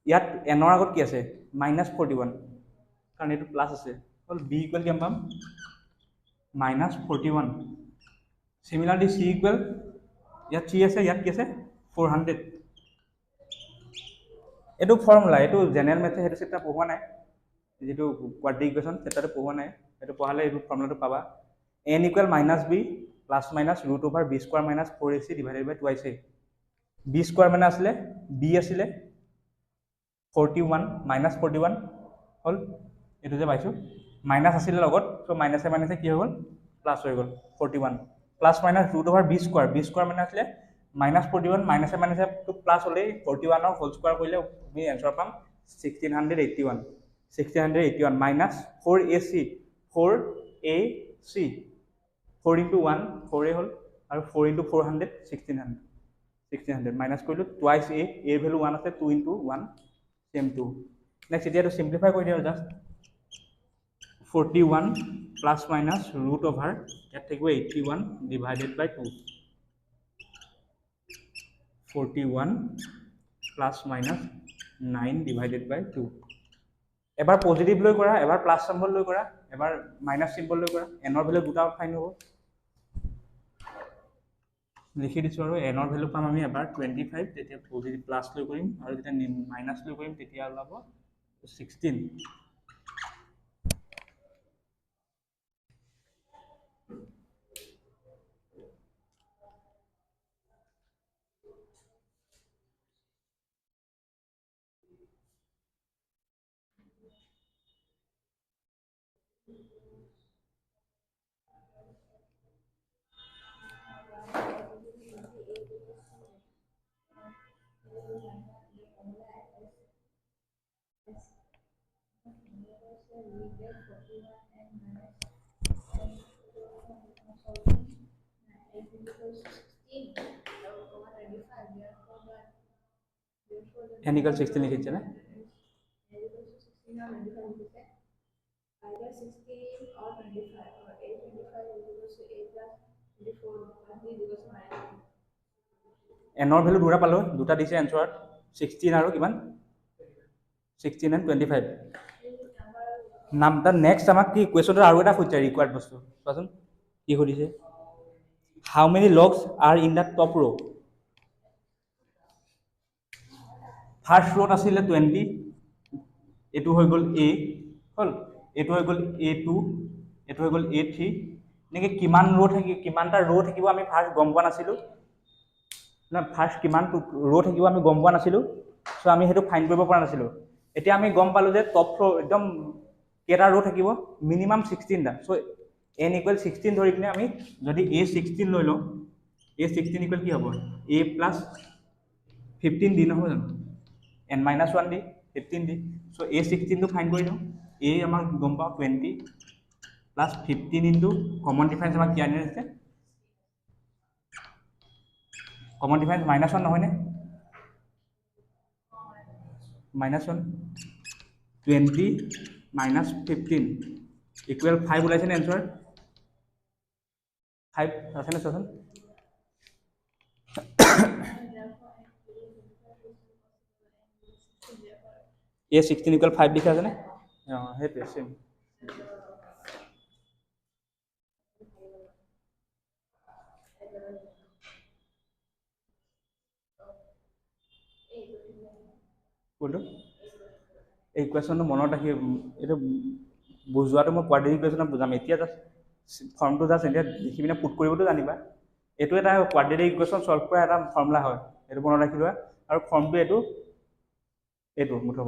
ইয়াত এনৰ আগত কি আছে মাইনাছ 41, কাৰণ এইটো প্লাছ আছে হ'ল, বি ইকুৱেল কিমান পাম মাইনাছ 41. চিমিলাৰলি চি ইকুৱেল, ইয়াত চি আছে, ইয়াত কি আছে 400. এইটো ফৰ্মুলা, এইটো জেনেৰেল মেথে সেইটো চেপ্টাৰ পঢ়োৱা নাই, যিটো কোৱাড্ৰেটিক ইকুৱেশ্যন চেপ্টাৰটো পঢ়োৱা নাই, সেইটো পঢ়ালে এইটো ফৰ্মুলাটো পাবা. N equal minus B plus minus root over B square minus 4ac divided by twice A. B square মানে আছিলে বি আছিলে 41 মাইনাছ 41 হ'ল, এইটো যে পাইছোঁ মাইনাছ আছিলে লগত, চ' মাইনাছে মাইনাছে কি হৈ গ'ল প্লাছ হৈ গ'ল 41. Plus minus root over B square মানে আছিলে -41 মাইনাছে টো প্লাছ হ'লেই 41ৰ হোল স্কোৱাৰ কৰিলে আমি এনচাৰ পাম 1681 মাইনাছ 4ac 4 ইনটু 1 4 হ'ল আৰু 4 ইনটু 400 1600 মাইনাছ কৰিলোঁ টুৱাইচ এৰ ভেলু 1 আছে 2 ইনটু 1 চেম 2 নেক্সট এতিয়া এইটো চিম্প্লিফাই কৰি দিওঁ just 41 plus minus root over ইয়াত থাকিব 81 ডিভাইডেড বাই 2 41 প্লাছ মাইনাছ 9 ডিভাইডেড বাই 2 এবাৰ পজিটিভ লৈ কৰা এবাৰ প্লাছ চিম্বল লৈ কৰা এবাৰ মাইনাছ চিম্বল লৈ কৰা এনৰ ভেলু দুটা ফাইন হ'ব লিখি দিছোঁ আৰু এনৰ ভেলু পাম আমি এবাৰ 25 তেতিয়া পজিটিভ প্লাছ লৈ কৰিম আৰু যেতিয়া মাইনাছ লৈ কৰিম তেতিয়া ওলাব 16 n equal 16 লিখিছে না এনৰ ভেলু দুটা পালো দুটা দিছে এনচাৰত 16 আৰু কিমান 16 and 25 নাম তাৰ নেক্সট আমাক কি কুৱেশ্যনটো আৰু এটা খুজিছে ৰিকোৱাৰ্ড বস্তু চোৱাচোন কি সুধিছে how many logs are in the top row' first ৰত আছিলে 20 এইটো হৈ গ'ল এ হ'ল এইটো হৈ গ'ল A2 এইটো হৈ গ'ল A3 এনেকৈ কিমান কিমানটা ৰ' থাকিব আমি ফাৰ্ষ্ট গম পোৱা নাছিলোঁ না ফাৰ্ষ্ট কিমান ৰ' থাকিব আমি গম পোৱা নাছিলোঁ চ' আমি সেইটো ফাইন কৰিব পৰা নাছিলোঁ এতিয়া আমি গম পালোঁ যে টপ ফ্ল'ৰ একদম কেইটা ৰ' থাকিব মিনিমাম 16টা চ' n ইকুৱেল 16 ধৰি পিনে আমি যদি A16 লৈ লওঁ A16 ইকুৱেল কি হ'ব A প্লাছ 15 দি নহয় জানো n-1 দি 15 দি চ' A16টো ফাইন কৰি দিওঁ A আমাক গম পাওঁ 20 প্লাছ 15 ইনটু কমন ডিফাৰেঞ্চ আমাক কি আনি আছে কমন ডিফাৰেঞ্চ -1 নহয়নে -1 20 মাইনাছ 15 ইকুৱেল 5 ওলাইছেনে এনচাৰ 5 আছেনে চোৱাচোন A16 ইকুৱেল 5 লিখা আছেনে অঁ সেইটোৱে চেম কোনটো এই কুৱেশ্যনটো মনত ৰাখি এইটো বুজোৱাটো মই কোৱাড্ৰেটিক ইকুৱেশ্যনত বুজাম এতিয়া জাষ্ট ফৰ্মটো জাষ্ট এতিয়া লিখি পিনে পুট কৰিবতো জানিবা এইটো এটা কোৱাড্ৰেটিক ইকুৱেশ্যন চল্ভ কৰা এটা ফৰ্মুলা হয় এইটো মনত ৰাখি লোৱা আৰু ফৰ্মটো এইটো মুঠতে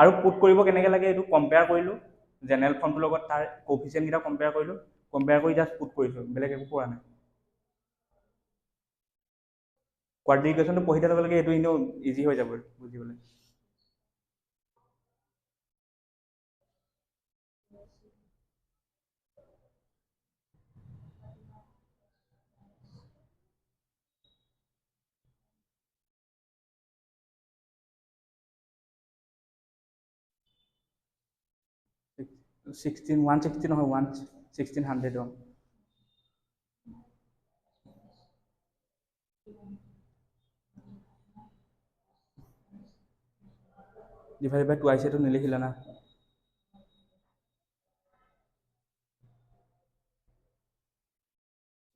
আৰু পুট কৰিব কেনেকৈ লাগে এইটো কম্পেয়াৰ কৰিলোঁ জেনেৰেল ফৰ্মটোৰ লগত তাৰ কোফিচিয়েণ্টকেইটা কম্পেয়াৰ কৰিলোঁ কম্পেয়াৰ কৰি জাষ্ট পুট কৰিছোঁ বেলেগ একো কৰা নাই কোৱাড্ৰেটিক ইকুৱেশ্যনটো পঢ়ি দিয়াৰ লগে লগে এইটো এনেও ইজি হৈ যাব বুজিবলৈ $160 নহয় 1600 ডিভাইড বাই টুৱাইচ এইটো নিলিখিলা না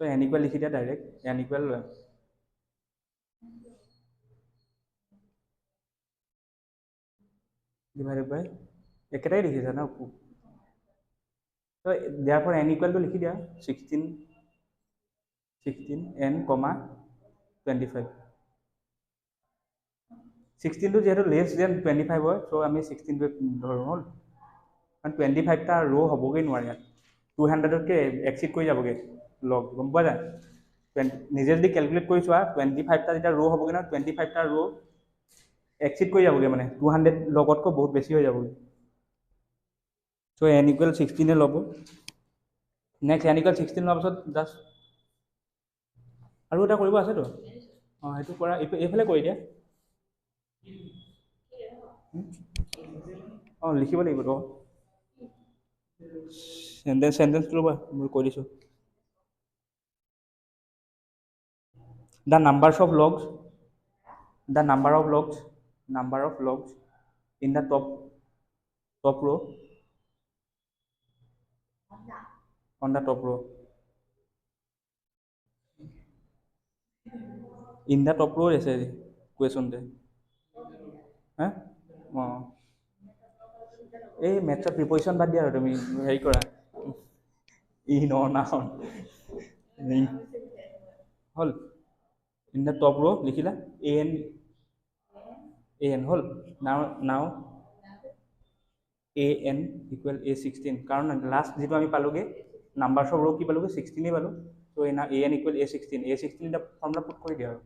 তো n ইকুৱেল লিখি দিয়া ডাইৰেক্ট n ইকুৱেল ডিভাইডেড বাই একেটাই লিখিছা ন তো দিয়াৰ পৰা n ইকুৱেলটো লিখি দিয়া 16 n, 25 16টো যিহেতু লেছ দেন 25 হয় চ' আমি 16টো ধৰোঁ হ'ল কাৰণ 25টা ৰ' হ'বগৈ নোৱাৰে ইয়াত 200তকৈ এক্সিড কৰি যাবগৈ লগ গম পোৱা যায় নিজে যদি কেলকুলেট কৰি চোৱা 25টা যেতিয়া ৰ' হ'বগৈ ন 25টা ৰ' এক্সিড কৰি যাবগৈ মানে 200 লগতকৈ বহুত বেছি হৈ যাবগৈ চ' n ইকুৱেল 16 ল'ব নেক্সট n ইকুৱেল 16 লোৱাৰ পাছত জাষ্ট আৰু এটা কৰিব আছেতো অঁ সেইটো কৰা এইফালে কৰি দিয়া অঁ লিখিব লাগিব তো চেণ্টেন্সটো ৰ'বা মই কৈ দিছোঁ the numbers of লগছ the number of logs in the top row on the top row in the top row আছে question তে হা অঁ এই মেথছৰ প্ৰিপজিশ্যন বাদ দিয়া আৰু তুমি হেৰি কৰা ই ন হ'ল in the top row লিখিলা an হ'ল now an equal a16 কাৰণ লাষ্ট যিটো আমি পালোঁগৈ নাম্বাৰছ অফ ৰ' কি পালোঁগৈ 16 পালোঁ ত' an equal a16 এটা ফৰ্মুলা পুট কৰি দিয়া আৰু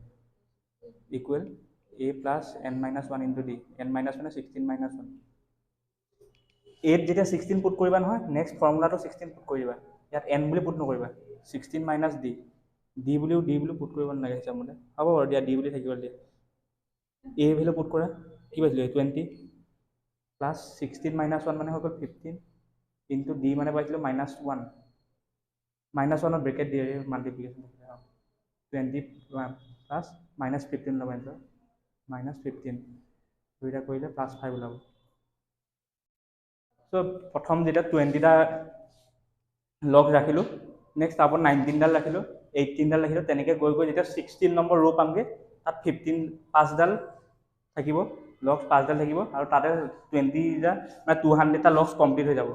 equal a plus n minus 1 into d n minus 1 16 minus 1 8 যেতিয়া 16 পুট কৰিবা নহয় নেক্সট ফৰ্মুলাটো 16 পুট কৰি দিবা ইয়াত n বুলি পুট নকৰিবা 16 minus d d বুলিও পুট কৰিব নালাগে হিচাপমতে হ'ব বাৰু দিয়া d বুলি থাকিব দিয়া a ভেলু পুট কৰা কি পাইছিলোঁ 20 প্লাছ 16 minus 1 মানে হৈ গ'ল 15 ইনটু d মানে পাইছিলোঁ -1 -1ত ব্ৰেকেট দিয়ে মাল্টিপ্লিকেশ্যন 20 প্লাছ -15 ল'বা এনচাৰ -15 দুইটা কৰিলে +5 ওলাব চ' প্ৰথম যেতিয়া 20টা লগ ৰাখিলোঁ নেক্সট তাৰ ওপৰত 19ডাল ৰাখিলোঁ 18ডাল ৰাখিলোঁ তেনেকৈ গৈ যেতিয়া 16 নম্বৰ ৰ' পামগৈ তাত 5ডাল থাকিব লগছ 5ডাল থাকিব আৰু তাতে 20টা মানে 200টা লগছ কমপ্লিট হৈ যাব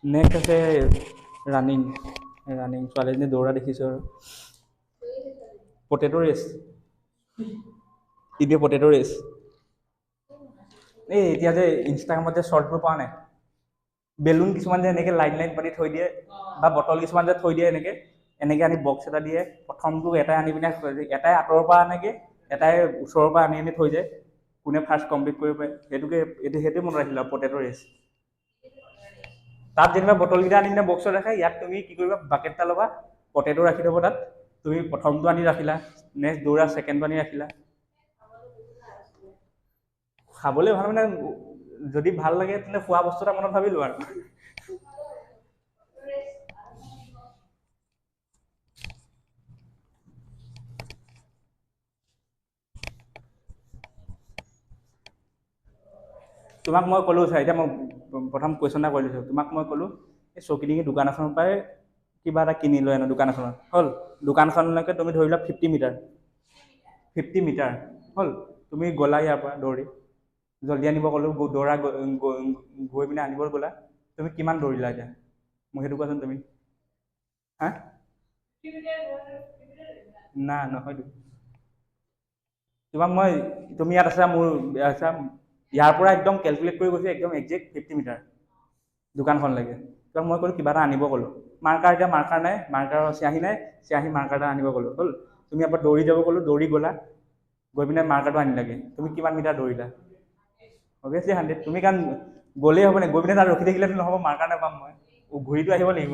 নেক্সট আছে ৰানিং ছোৱালীজনী দৌৰা দেখিছোঁ আৰু পটেটো ৰেচ এতিয়া পটেটো ৰেচ এই এতিয়া যে ইনষ্টাগ্ৰামত যে শ্বৰ্টবোৰ পোৱা নাই বেলুন কিছুমান যে এনেকৈ লাইন পাতি থৈ দিয়ে বা বটল কিছুমান যে থৈ দিয়ে এনেকৈ আনি বক্স এটা দিয়ে প্ৰথমটো এটাই আনি পিনে এটাই আঁতৰৰ পৰা আনেগৈ এটাই ওচৰৰ পৰা আনি থৈ যায় কোনে ফাৰ্ষ্ট কমপ্লিট কৰিব পাৰে সেইটোৱে মনত ৰাখিলা পটেটো ৰেচ তাত যেনিবা বটলকেইটা আনি পিনে বক্সত ৰাখে ইয়াত তুমি কি কৰিবা বাকেট এটা ল'বা পটেটো ৰাখি থ'ব তাত তুমি প্ৰথমটো আনি ৰাখিলা নেক্সট দৌৰা ছেকেণ্ডটো আনি ৰাখিলা খাবলৈ ভাল মানে যদি ভাল লাগে তেন্তে খোৱা বস্তু এটা মনত ভাবিলো আৰু তোমাক মই ক'লোঁ চা এতিয়া মই প্ৰথম কুৱেশ্যন এটা কৰি লৈছোঁ তোমাক মই ক'লোঁ এই চকিডিঙি দোকান এখনৰ পৰাই কিবা এটা কিনি লৈ আনো দোকান এখনত হ'ল দোকানখনলৈকে তুমি ধৰি লোৱা 50 মিটাৰ হ'ল তুমি গ'লা ইয়াৰ পৰা দৌৰি জল্দি আনিব ক'লোঁ দৌৰা গৈ পিনে আনিব গ'লা তুমি কিমান দৌৰিলা এতিয়া মোক সেইটো কোৱাচোন তুমি হা না নহয়তো তোমাক মই তুমি ইয়াত আছা মোৰ আছা ইয়াৰ পৰা একদম কেলকুলেট কৰি গৈছে একদম একজেক্ট 50 মিটাৰ দোকানখনলৈকে তোমাক মই ক'লোঁ কিবা এটা আনিব ক'লোঁ মাৰ্কাৰ নাই মাৰ্কাৰৰ চিয়াহী মাৰ্কাৰ এটা আনিব ক'লোঁ হ'ল তুমি ইয়াৰ পৰা দৌৰি যাব ক'লোঁ দৌৰি গ'লা গৈ পিনে মাৰ্কাৰটো আনিলাগে তুমি কিমান মিটাৰ দৌৰিলা অভিয়াছলি 100 তুমি কাৰণ গ'লেই হ'ব নে গৈ পিনে তাত ৰখি থাকিলেতো নহ'ব মাৰ্কাৰ নাপাম মই ঘূৰিটো আহিব লাগিব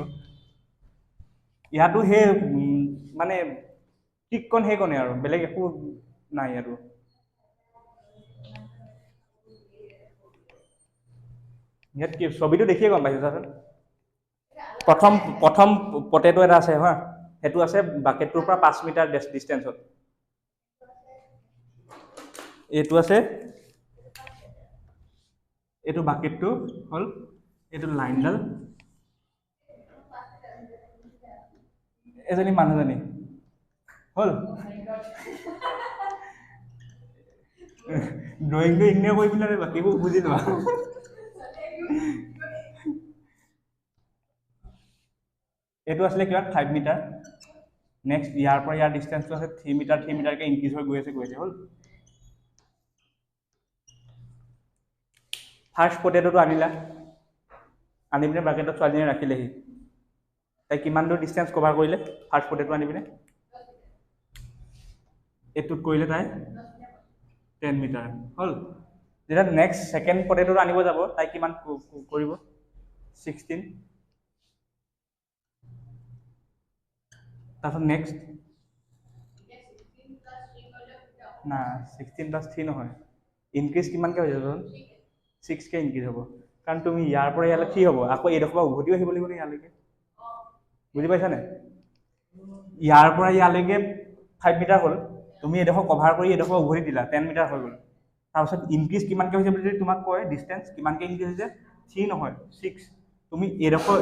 ইয়াতো সেই মানে টিককণ সেইকণে আৰু বেলেগ একো নাই ইয়াতো ইয়াত কি ছবিটো দেখিয়ে গম পাইছোঁ চাচোন প্ৰথম পটেটো এটা আছে হা সেইটো আছে বাকেটটোৰ পৰা 5 মিটাৰ ডিষ্টেঞ্চত এইটো আছে এইটো বাকেটটো হ'ল এইটো লাইনডাল এজনী মানুহজনী হ'ল ড্ৰয়িংটো ইগন'ৰ কৰি পিনে বাকীবোৰ বুজি লোৱা এইটো আছিলে কিমান 5 মিটাৰ নেক্সট ইয়াৰ পৰা ইয়াৰ ডিষ্টেঞ্চটো আছে 3 মিটাৰকৈ ইনক্ৰিজ হৈ গৈ আছে হ'ল ফাৰ্ষ্ট পটেটোটো আনিলা আনি পিনে বাকেটত ছোৱালীজনীয়ে ৰাখিলেহি। তাই কিমান দূৰ ডিষ্টেঞ্চ কভাৰ কৰিলে ফাৰ্ষ্ট পটেটো আনি পিনে? এইটোত কৰিলে তাই 10 মিটাৰ হ'ল। যেতিয়া নেক্সট ছেকেণ্ড পটেটোটো আনিব যাব তাই কিমান কৰিব? 16। তাৰপিছত নেক্সট না 16 + 3 নহয়, ইনক্ৰিজ কিমানকৈ হৈ যাব? 6কে ইনক্ৰিজ হ'ব। কাৰণ তুমি ইয়াৰ পৰা ইয়ালৈ কি হ'ব? আকৌ এইডোখৰ পৰা উভতিও আহিব লাগিব নে ইয়ালৈকে? বুজি পাইছানে? ইয়াৰ পৰা ইয়ালৈকে 5 মিটাৰ হ'ল, তুমি এইডোখৰ কভাৰ কৰি এইডোখৰ উভতি দিলা 10 মিটাৰ হৈ গ'ল। তাৰপিছত ইনক্ৰিজ কিমানকৈ হৈছে বুলি যদি তোমাক কয় ডিষ্টেঞ্চ কিমানকৈ ইনক্ৰিজ হৈছে? 3 নহয় 6। তুমি এইডোখৰ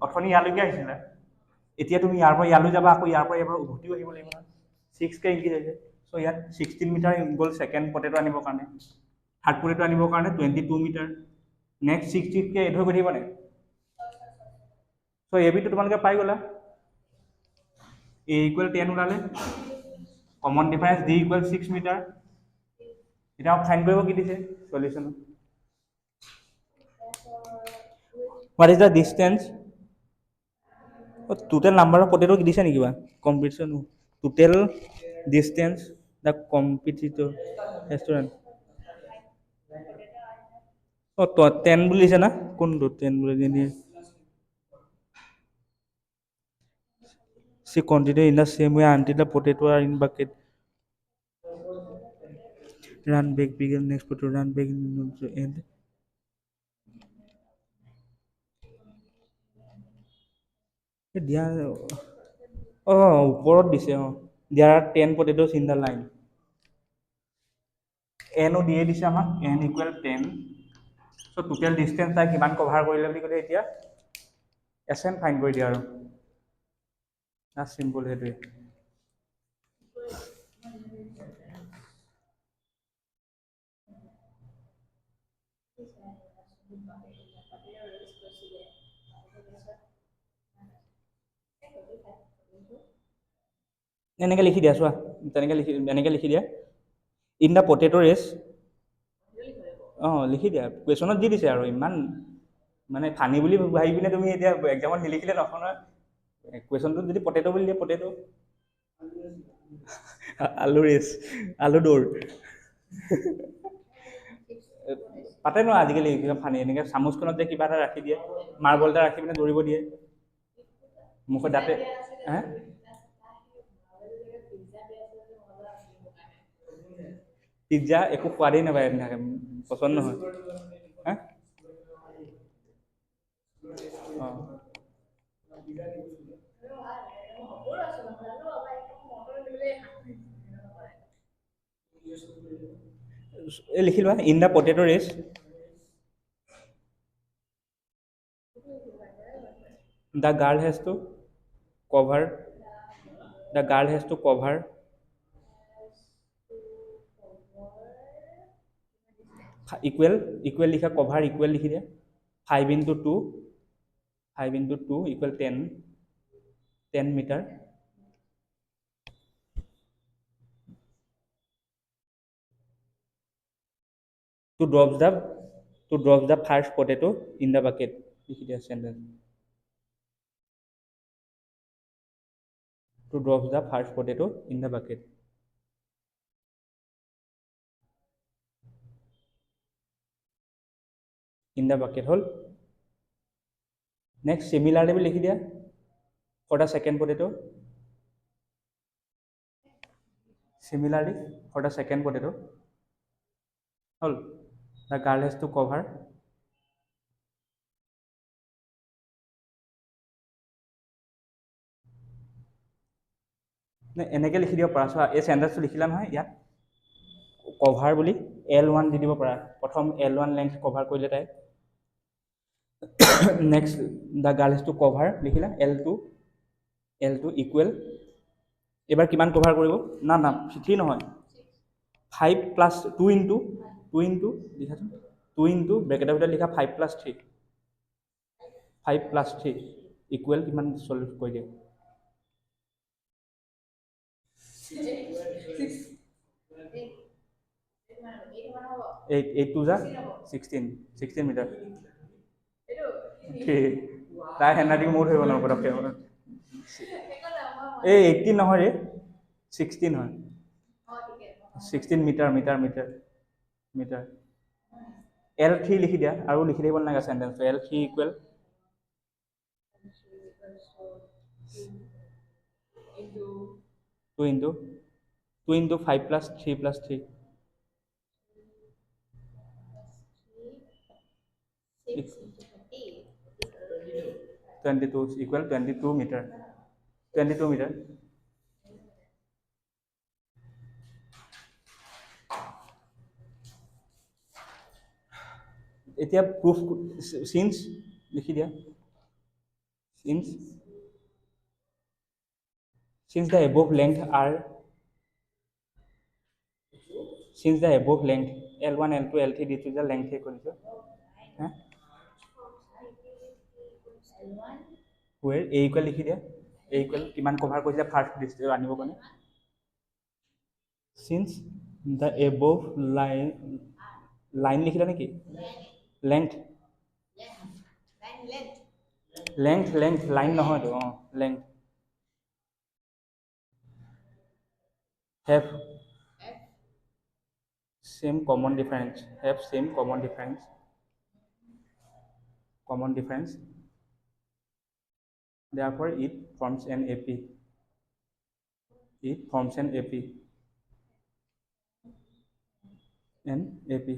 অথনি ইয়ালৈকে আহিছিলা, এতিয়া তুমি ইয়াৰ পৰা ইয়ালৈ যাবা, আকৌ ইয়াৰ পৰা উভতিও আহিব লাগিব নহয়। 6কে ইনক্ৰিজ হৈছে। চ' ইয়াত 16 মিটাৰ গ'ল ছেকেণ্ড পটেটো আনিবৰ কাৰণে। থাৰ্ড পটেটো আনিবৰ কাৰণে 22 মিটাৰ। নেক্সট 60কে এইটো হৈ গৈ থাকিব নে? চ' এবিটো তোমালোকে পাই গ'লা। A = 10 ওলালে, কমন ডিফাৰেঞ্চ D = 6 মিটাৰ। এতিয়া ফাইন কৰিব কি দিছে সলিউশ্যনত? What is the distance? Total number of potato কি দিছে নেকি কিবা? Competition total distance the competitor restaurant. 10 বুলি দিছে না? কোনটো 10 বুলি দিয়ে? She continued in the same way until the potato are in bucket. Run back, begin next potato, run back and দিয়া ওপৰত দিছে there are 10 potatoes in the line. n ও দিয়ে দিছে আমাক n = 10. চ' টোটেল ডিষ্টেঞ্চ তাই কিমান কভাৰ কৰিলে বুলি ক'লে এতিয়া SN ফাইন কৰি দিয়া আৰু চিম্পল সেইটোৱে। এনেকৈ লিখি দিয়া চোৱা, এনেকৈ লিখি দিয়া ইন দ্য পটেটো ৰেচ। লিখি দিয়া, কুৱেশ্যনত দি দিছে আৰু ইমান মানে ফানি বুলি ভাবি পিনে তুমি এতিয়া এক্সামত নিলিখিলে নহয় নহয়। কুৱেশ্যনটোত যদি পটেটো বুলি দিয়ে পটেটো, আলু ৰেচ, আলু দৌৰ পাতে ন আজিকালি কিবা ফানি এনেকৈ চামুচখনত যে কিবা এটা ৰাখি দিয়ে, মাৰ্বল এটা ৰাখি পিনে দৌৰিব দিয়ে মুখত দাঁতে। পিজ্জা একো সোৱাদেই নাপায় তেনেকৈ, পচন্দ নহয়। লিখি লোৱা in the potato race. The girl has to cover. The girl has to cover. Equal লিখা, cover equal লিখি দিয়া 5 × 2 = 10 metre. To drop the first potato in the bucket. লিখি দিয়া sentence. To drop the first potato in the bucket. In the bucket হ'ল। Next similarly লিখি দিয়া for the second potato. Similarly for the second potato হ'ল। The girl has to cover. এনেকৈ লিখি দিব পাৰা চোৱা, এই চেণ্টেন্সটো লিখিলা নহয়, ইয়াত কভাৰ বুলি L1 দি দিব পাৰা। প্ৰথম L1 লেংথ কভাৰ কৰিলে তাই। Next the girl has to cover লিখিলা L2 ইকুৱেল, এইবাৰ কিমান কভাৰ কৰিব? না 3 নহয়, 5 + 2 × লিখাচোন 2 × ব্ৰেকেটৰ ভিতৰত লিখা 5 + 3 ইকুৱেল কিমান চল্ভ কৰি দিয়ে? 8 × 2 = 16 মিটাৰ। তাই হেণ্ডৰাইটিং ময়ো ধৰিব নোৱাৰোঁ পটককৈ। এই 18 নহয় ৰে, 16 হয়। 16 metre metre metre metre. L3 লিখি দিয়া, আৰু লিখি থাকিব নালাগে চেণ্টেঞ্চটো। L3 equal 2 into 5 plus 3 plus 3 22 equal 22 meter. 22 meter. এতিয়া proof since লিখি দিয়া। Since the above length are L1 L2 L3 this is the length হে কৰিছো। where a equal লিখি দিয়া। a equal কিমান কভাৰ কৰিছে ফাৰ্স্ট ডিস্টেন্স আনিব কাৰণে। since the above line লিখিলা নেকি? length line নহয় তো length have same common difference therefore it forms an AP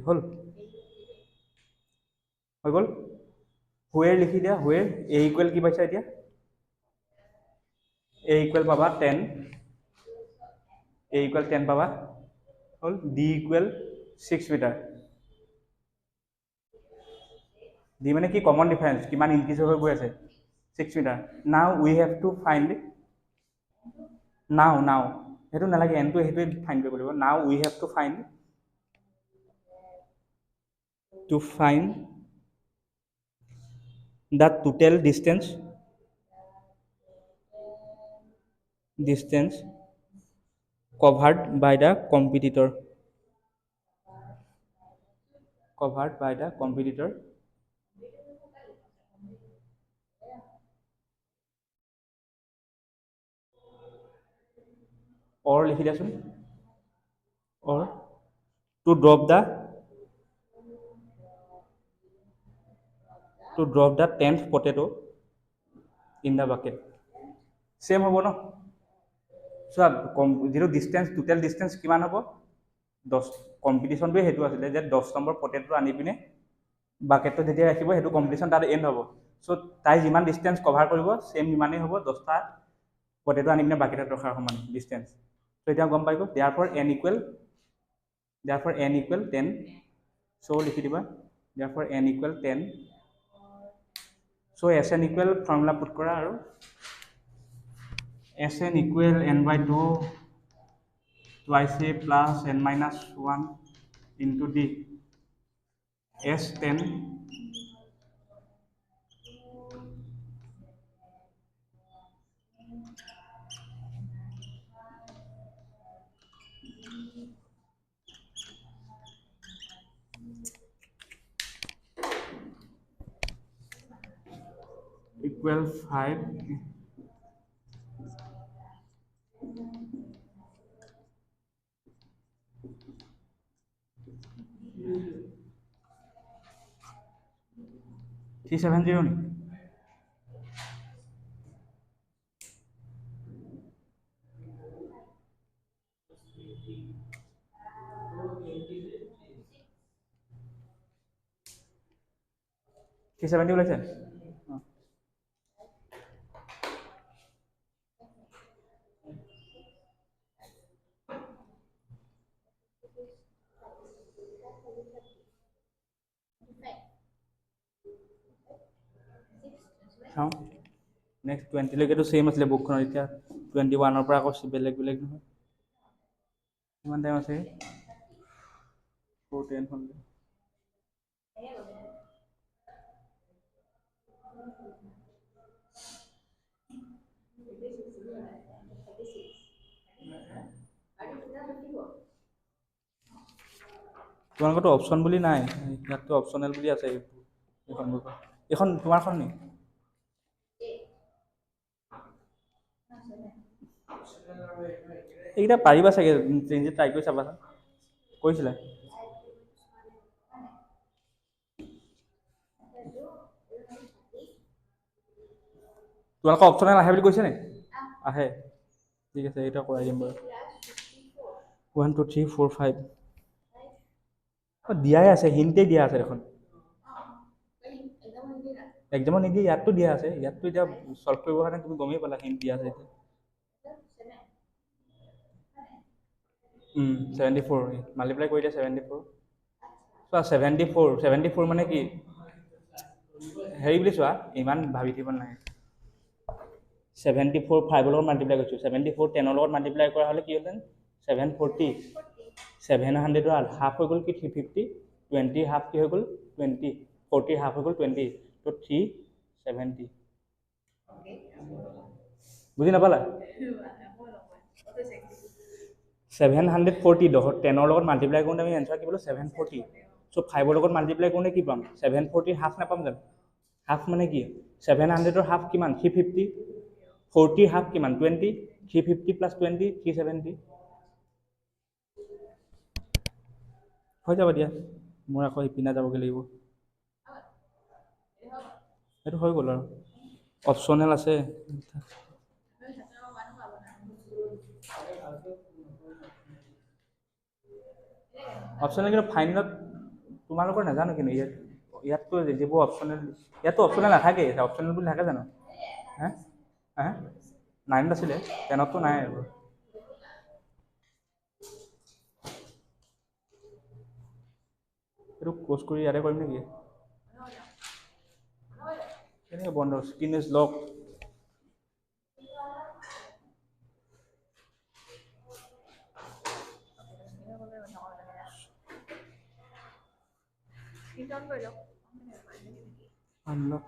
হল হৈ গ'ল। where লিখি দিয়া। where a equal কি পাইছা এতিয়া? a equal পাবা 10 পাবা হল। d equal 6 metre. d মানে কি কমন ডিফাৰেন্স, কিমান ইনক্ৰিজ হৈ গৈ আছে 6 metre. Now we have to find নাও সেইটো নালাগে, এনটো সেইটোৱে ফাইণ্ড কৰিব লাগিব। Now we have to find the total distance covered by the competitor or লিখি দিয়াচোন। or to drop the 10th potato in the bucket same হ'ব ন। চোৱা যিটো ডিষ্টেঞ্চ টোটেল ডিষ্টেঞ্চ কিমান হ'ব 10। কম্পিটিশ্যনটোৱে সেইটো আছিলে যে 10 নম্বৰ পটেটো আনি পিনে বাকেটটো যেতিয়া ৰাখিব সেইটো কম্পিটিশ্যন তাত এণ্ড হ'ব। চ' তাই যিমান ডিষ্টেঞ্চ কভাৰ কৰিব ছেম সিমানেই হ'ব 10টা পটেটো আনি পিনে বাকেটত ৰখাৰ সমান ডিষ্টেঞ্চ। চ' এতিয়া গম পাই গ'ল। therefore n equal 10 চ' লিখি দিবা therefore n equal 10 চ' SN equal ফৰ্মুলা পুট কৰা আৰু SN equal n by 2 twice a plus n minus 1 into d S10 equal 5 370 নি কি 70 ওলাইছে। চাওঁ নেক্সট 20 লৈকেতো ছেইম আছিলে বুকখনত, এতিয়া 21ৰ পৰা আকৌ বেলেগ নহয়। কিমান টাইম আছে 4:10 হ'ল। তোমালোকৰতো অপশ্যন বুলি নাই, ইয়াততো অপশ্যনেল বুলি আছে এইখন বুকত। এখন তোমাৰখন নি এইকেইটা পাৰিবা চাগে নিজে ট্ৰাই কৰি চাবাচোন কৰিছিলা তোমালোকৰ অপশ্যনেল আহে বুলি কৈছে নি আহে ঠিক আছে এইটো কৰাই দিম বাৰু 1 2 3 4 5 দিয়াই আছে হিণ্টেই দিয়া আছে দেখোন একজামত নিদিয়ে ইয়াততো দিয়া আছে ইয়াততো এতিয়া চল্ভ কৰিবৰ কাৰণে তুমি গমেই পালা হিণ্ট দিয়া আছে এতিয়া 74 মাল্টিপ্লাই কৰি দিয়া 74 চোৱা 74 মানে কি হেৰি বুলি চোৱা ইমান ভাবি থাকিব নালাগে 74 5 লগত মাল্টিপ্লাই কৰিছোঁ 74 10 লগত মাল্টিপ্লাই কৰা হ'লে কি হ'লহেঁতেন 740 700 হাফ হৈ গ'ল কি 350 20 হাফ কি হৈ গ'ল 20 40 হাফ হৈ গ'ল 20 তো 370 বুজি নাপালা 740 10 লগত মাল্টিপ্লাই কৰোঁতে আমি এনচাৰ কি পালোঁ 740 চ' 5 লগত মাল্টিপ্লাই কৰোঁতে কি পাম 740 হাফ নাপাম জানো হাফ মানে কি 700 হাফ কিমান 350 40 হাফ কিমান 20 350 প্লাছ 20 370 হৈ যাব দিয়া মোৰ আকৌ ইপিনে যাবগৈ লাগিব সেইটো হৈ গ'ল আৰু অপশ্যনেল আছে অপশ্যনেল কিন্তু ফাইনেলত তোমালোকৰ নাজানো কিন্তু ইয়াততো যিবোৰ অপশ্যনেল ইয়াততো অপশ্যনেল নাথাকেই অপশ্যনেল বুলি থাকে জানো হা হা 9 আছিলে 10ততো নাই আৰু এইটো ক্ল'জ কৰি ইয়াতে কৰিম নেকি কেনেকৈ বন্ধ স্ক্ৰীন ইজ লক আনলক